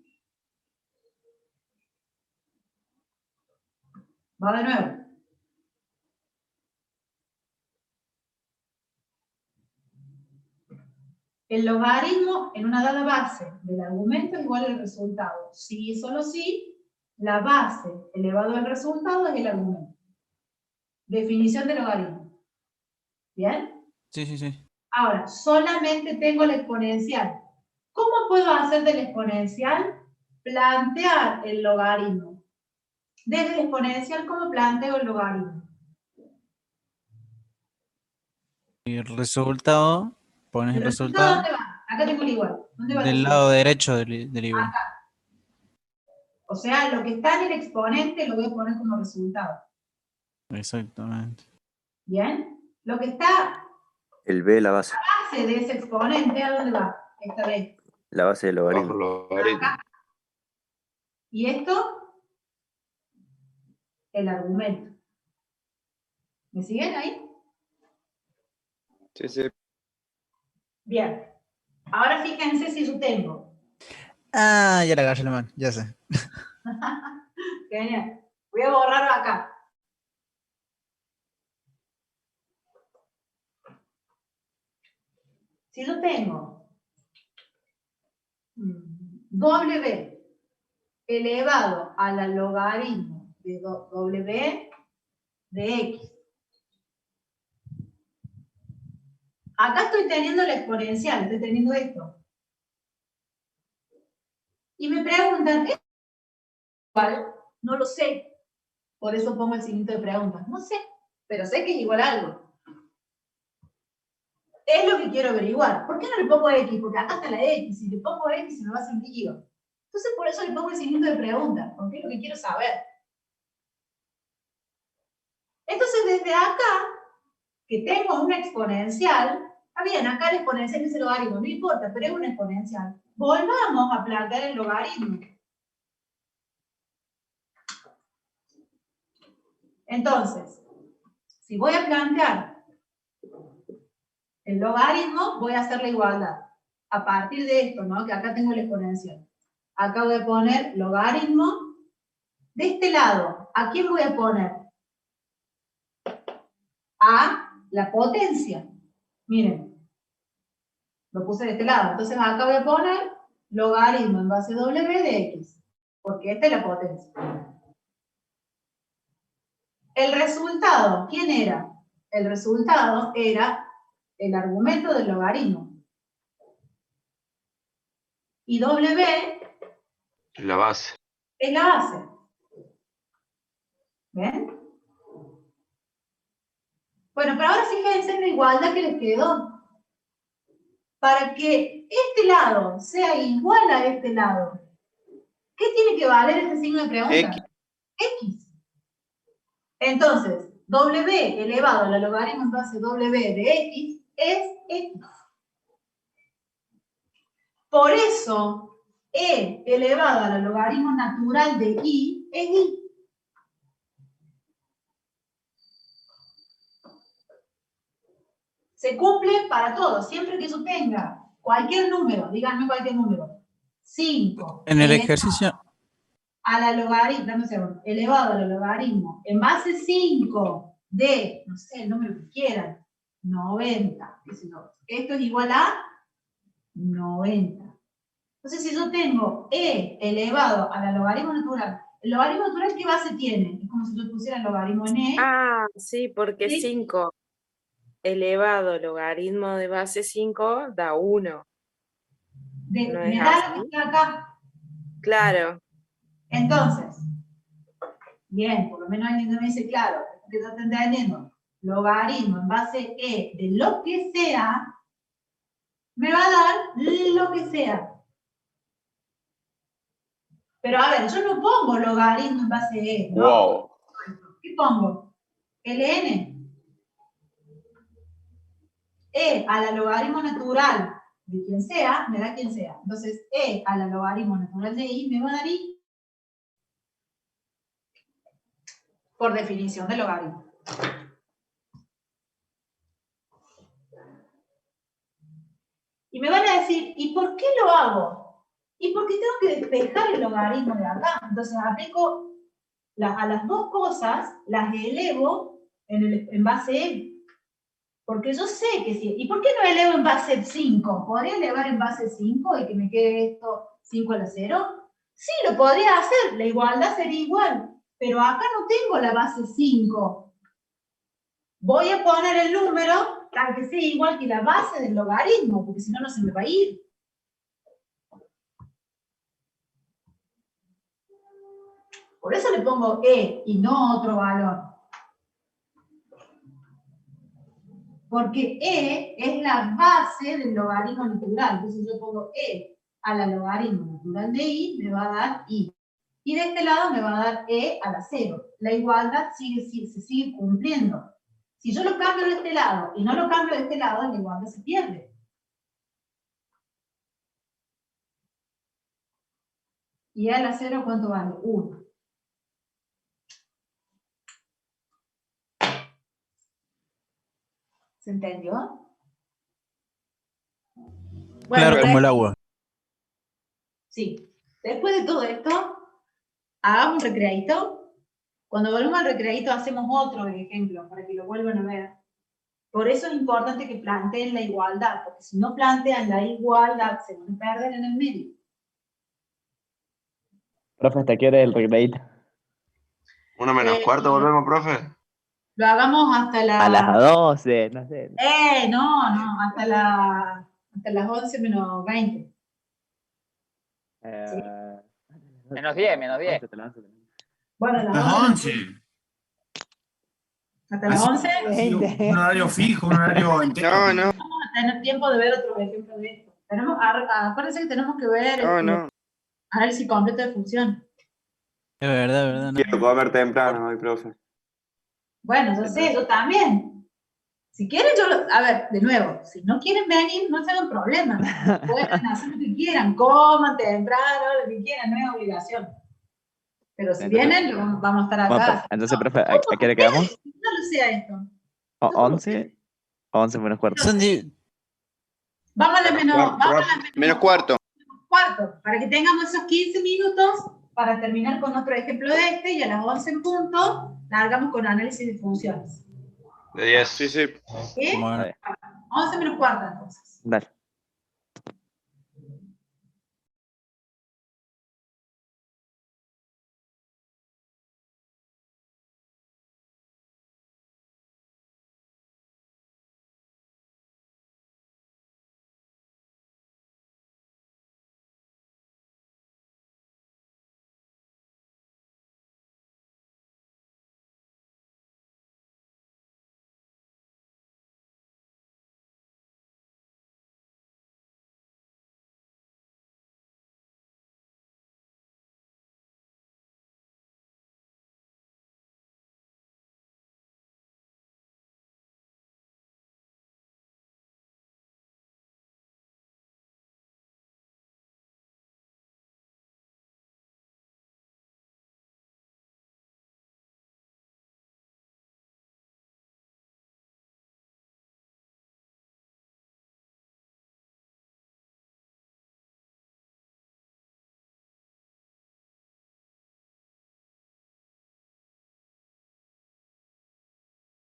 Speaker 1: Va de nuevo. El logaritmo en una dada base del argumento es igual al resultado. Si y solo si, la base elevado al resultado es el argumento. Definición de logaritmo. ¿Bien?
Speaker 4: Sí, sí, sí.
Speaker 1: Ahora, solamente tengo la exponencial. ¿Cómo puedo hacer del exponencial? Plantear el logaritmo. Desde el exponencial, ¿cómo planteo el logaritmo?
Speaker 4: Y el resultado, pones el
Speaker 1: ¿El resultado
Speaker 4: resultado
Speaker 1: dónde va? Acá tengo el igual. ¿Dónde va el
Speaker 4: del
Speaker 1: resultado?
Speaker 4: lado derecho del igual.
Speaker 1: Acá. O sea, lo que está en el exponente lo voy a poner como resultado.
Speaker 4: Exactamente.
Speaker 1: ¿Bien? Lo que está
Speaker 13: El B, la base.
Speaker 1: base de ese exponente, ¿a dónde va? Esta vez.
Speaker 13: La base del logaritmo.
Speaker 1: Acá. Y esto, el argumento. ¿Me siguen ahí?
Speaker 19: Sí, sí.
Speaker 1: Bien. Ahora fíjense si yo tengo.
Speaker 4: Ah, ya la agarré la mano, ya sé.
Speaker 1: Genial. Voy a borrarlo acá. Si yo tengo W elevado a la logaritmo de W de X. Acá estoy teniendo la exponencial, estoy teniendo esto. Y me preguntan, ¿es igual? No lo sé. Por eso pongo el signo de preguntas. No sé, pero sé que es igual a algo. Es lo que quiero averiguar. ¿Por qué no le pongo X? Porque acá está la X. Si le pongo X se me va a hacer un lío. Entonces por eso le pongo el signo de pregunta. Porque es lo que quiero saber. Entonces desde acá, que tengo una exponencial, está bien, acá el exponencial es el logaritmo, no importa, pero es una exponencial. Volvamos a plantear el logaritmo. Entonces, si voy a plantear el logaritmo, voy a hacer la igualdad. A partir de esto, ¿no? Que acá tengo el exponencial. Acá voy a poner logaritmo. De este lado, ¿a quién voy a poner? A la potencia. Miren, lo puse de este lado. Entonces acá voy a poner logaritmo en base W de X. Porque esta es la potencia. El resultado, ¿quién era? El resultado era el argumento del logaritmo. Y W
Speaker 9: La base.
Speaker 1: es la base. ¿Ven? Bueno, pero ahora fíjense en la igualdad que les quedó. Para que este lado sea igual a este lado, ¿qué tiene que valer este signo de pregunta? X. Entonces, W elevado a la logaritmo en base W de X es X. Por eso, E elevado a la logaritmo natural de Y es Y. Se cumple para todos, siempre que yo tenga cualquier número, díganme cualquier número, 5.
Speaker 4: En el ejercicio.
Speaker 1: A la logaritmo, dame un segundo, elevado a la logaritmo en base 5 de, no sé, el número que quieran, 90, qué sé yo. Esto es igual a 90. Entonces, si yo tengo e elevado a la logaritmo natural, ¿el logaritmo natural qué base tiene? Es como si yo pusiera el logaritmo en e.
Speaker 11: Ah, sí, porque
Speaker 1: ¿sí?
Speaker 11: 5 elevado logaritmo de base 5 da 1. ¿No
Speaker 1: Me
Speaker 11: es
Speaker 1: da
Speaker 11: así?
Speaker 1: lo que está acá.
Speaker 11: Claro.
Speaker 1: Entonces, bien, por lo menos alguien me dice, claro, que yo te entendiendo, logaritmo en base e de lo que sea, me va a dar lo que sea. Pero a ver, yo no pongo logaritmo en base e, ¿no?
Speaker 9: Wow.
Speaker 1: ¿Qué pongo? ln. E a la logaritmo natural de quien sea, me da quien sea. Entonces, e a la logaritmo natural de i me va a dar i. Por definición de logaritmo. Y me van a decir, ¿y por qué lo hago? ¿Y por qué tengo que despejar el logaritmo de acá? Entonces aplico a las dos cosas, las elevo en base e. Porque yo sé que sí. ¿Y por qué no elevo en base 5? ¿Podría elevar en base 5 y que me quede esto 5 a la 0? Sí, lo podría hacer, la igualdad sería igual. Pero acá no tengo la base 5. Voy a poner el número tal que sea igual que la base del logaritmo, porque si no, no se me va a ir. Por eso le pongo e y no otro valor. Porque e es la base del logaritmo natural. Entonces yo pongo e a la logaritmo natural de i, me va a dar i. Y de este lado me va a dar e a la 0. La igualdad se sigue cumpliendo. Si yo lo cambio de este lado y no lo cambio de este lado, la igualdad se pierde. Y e a la 0, ¿cuánto vale? 1. ¿Se entendió? Bueno,
Speaker 4: Claro como el agua.
Speaker 1: Sí. Después de todo esto, hagamos un recreadito. Cuando volvemos al recreadito hacemos otro ejemplo para que lo vuelvan a ver. Por eso es importante que planteen la igualdad, porque si no plantean la igualdad se van a perder en el medio.
Speaker 2: Profe, ¿hasta qué hora es el recreito?
Speaker 9: 1 menos cuarto, volvemos, profe.
Speaker 1: Lo hagamos hasta la...
Speaker 2: A las 12, no sé.
Speaker 1: No, hasta las 11 menos 20.
Speaker 10: Menos 10, menos 10.
Speaker 1: Bueno, a las
Speaker 16: Las
Speaker 1: 11.
Speaker 16: 11.
Speaker 1: Hasta las 11.
Speaker 16: Un horario fijo, un horario entero.
Speaker 19: No.
Speaker 1: Vamos a tener tiempo de ver otros ejemplos de esto. Acuérdense que tenemos que ver análisis completo de función.
Speaker 4: Es verdad.
Speaker 12: Quiero comer temprano hoy, profe.
Speaker 1: Bueno, yo sé, yo también. Si quieren, a ver, de nuevo, si no quieren venir, no se hagan problema. Pueden hacer lo que quieran, coman temprano, lo que quieran, no es obligación. Pero si vienen, vamos a estar acá.
Speaker 2: Bueno, entonces, profe, ¿a qué hora quedamos?
Speaker 1: No lo sea esto.
Speaker 2: 11. 11 menos cuarto.
Speaker 1: Vamos a la
Speaker 19: menos cuarto.
Speaker 1: Para que tengamos esos 15 minutos para terminar con otro ejemplo de este y a las 11 en punto largamos con análisis de funciones.
Speaker 9: De 10.
Speaker 19: Sí.
Speaker 1: ¿Sí?
Speaker 2: Bueno.
Speaker 1: 11 menos cuarto entonces.
Speaker 2: Dale.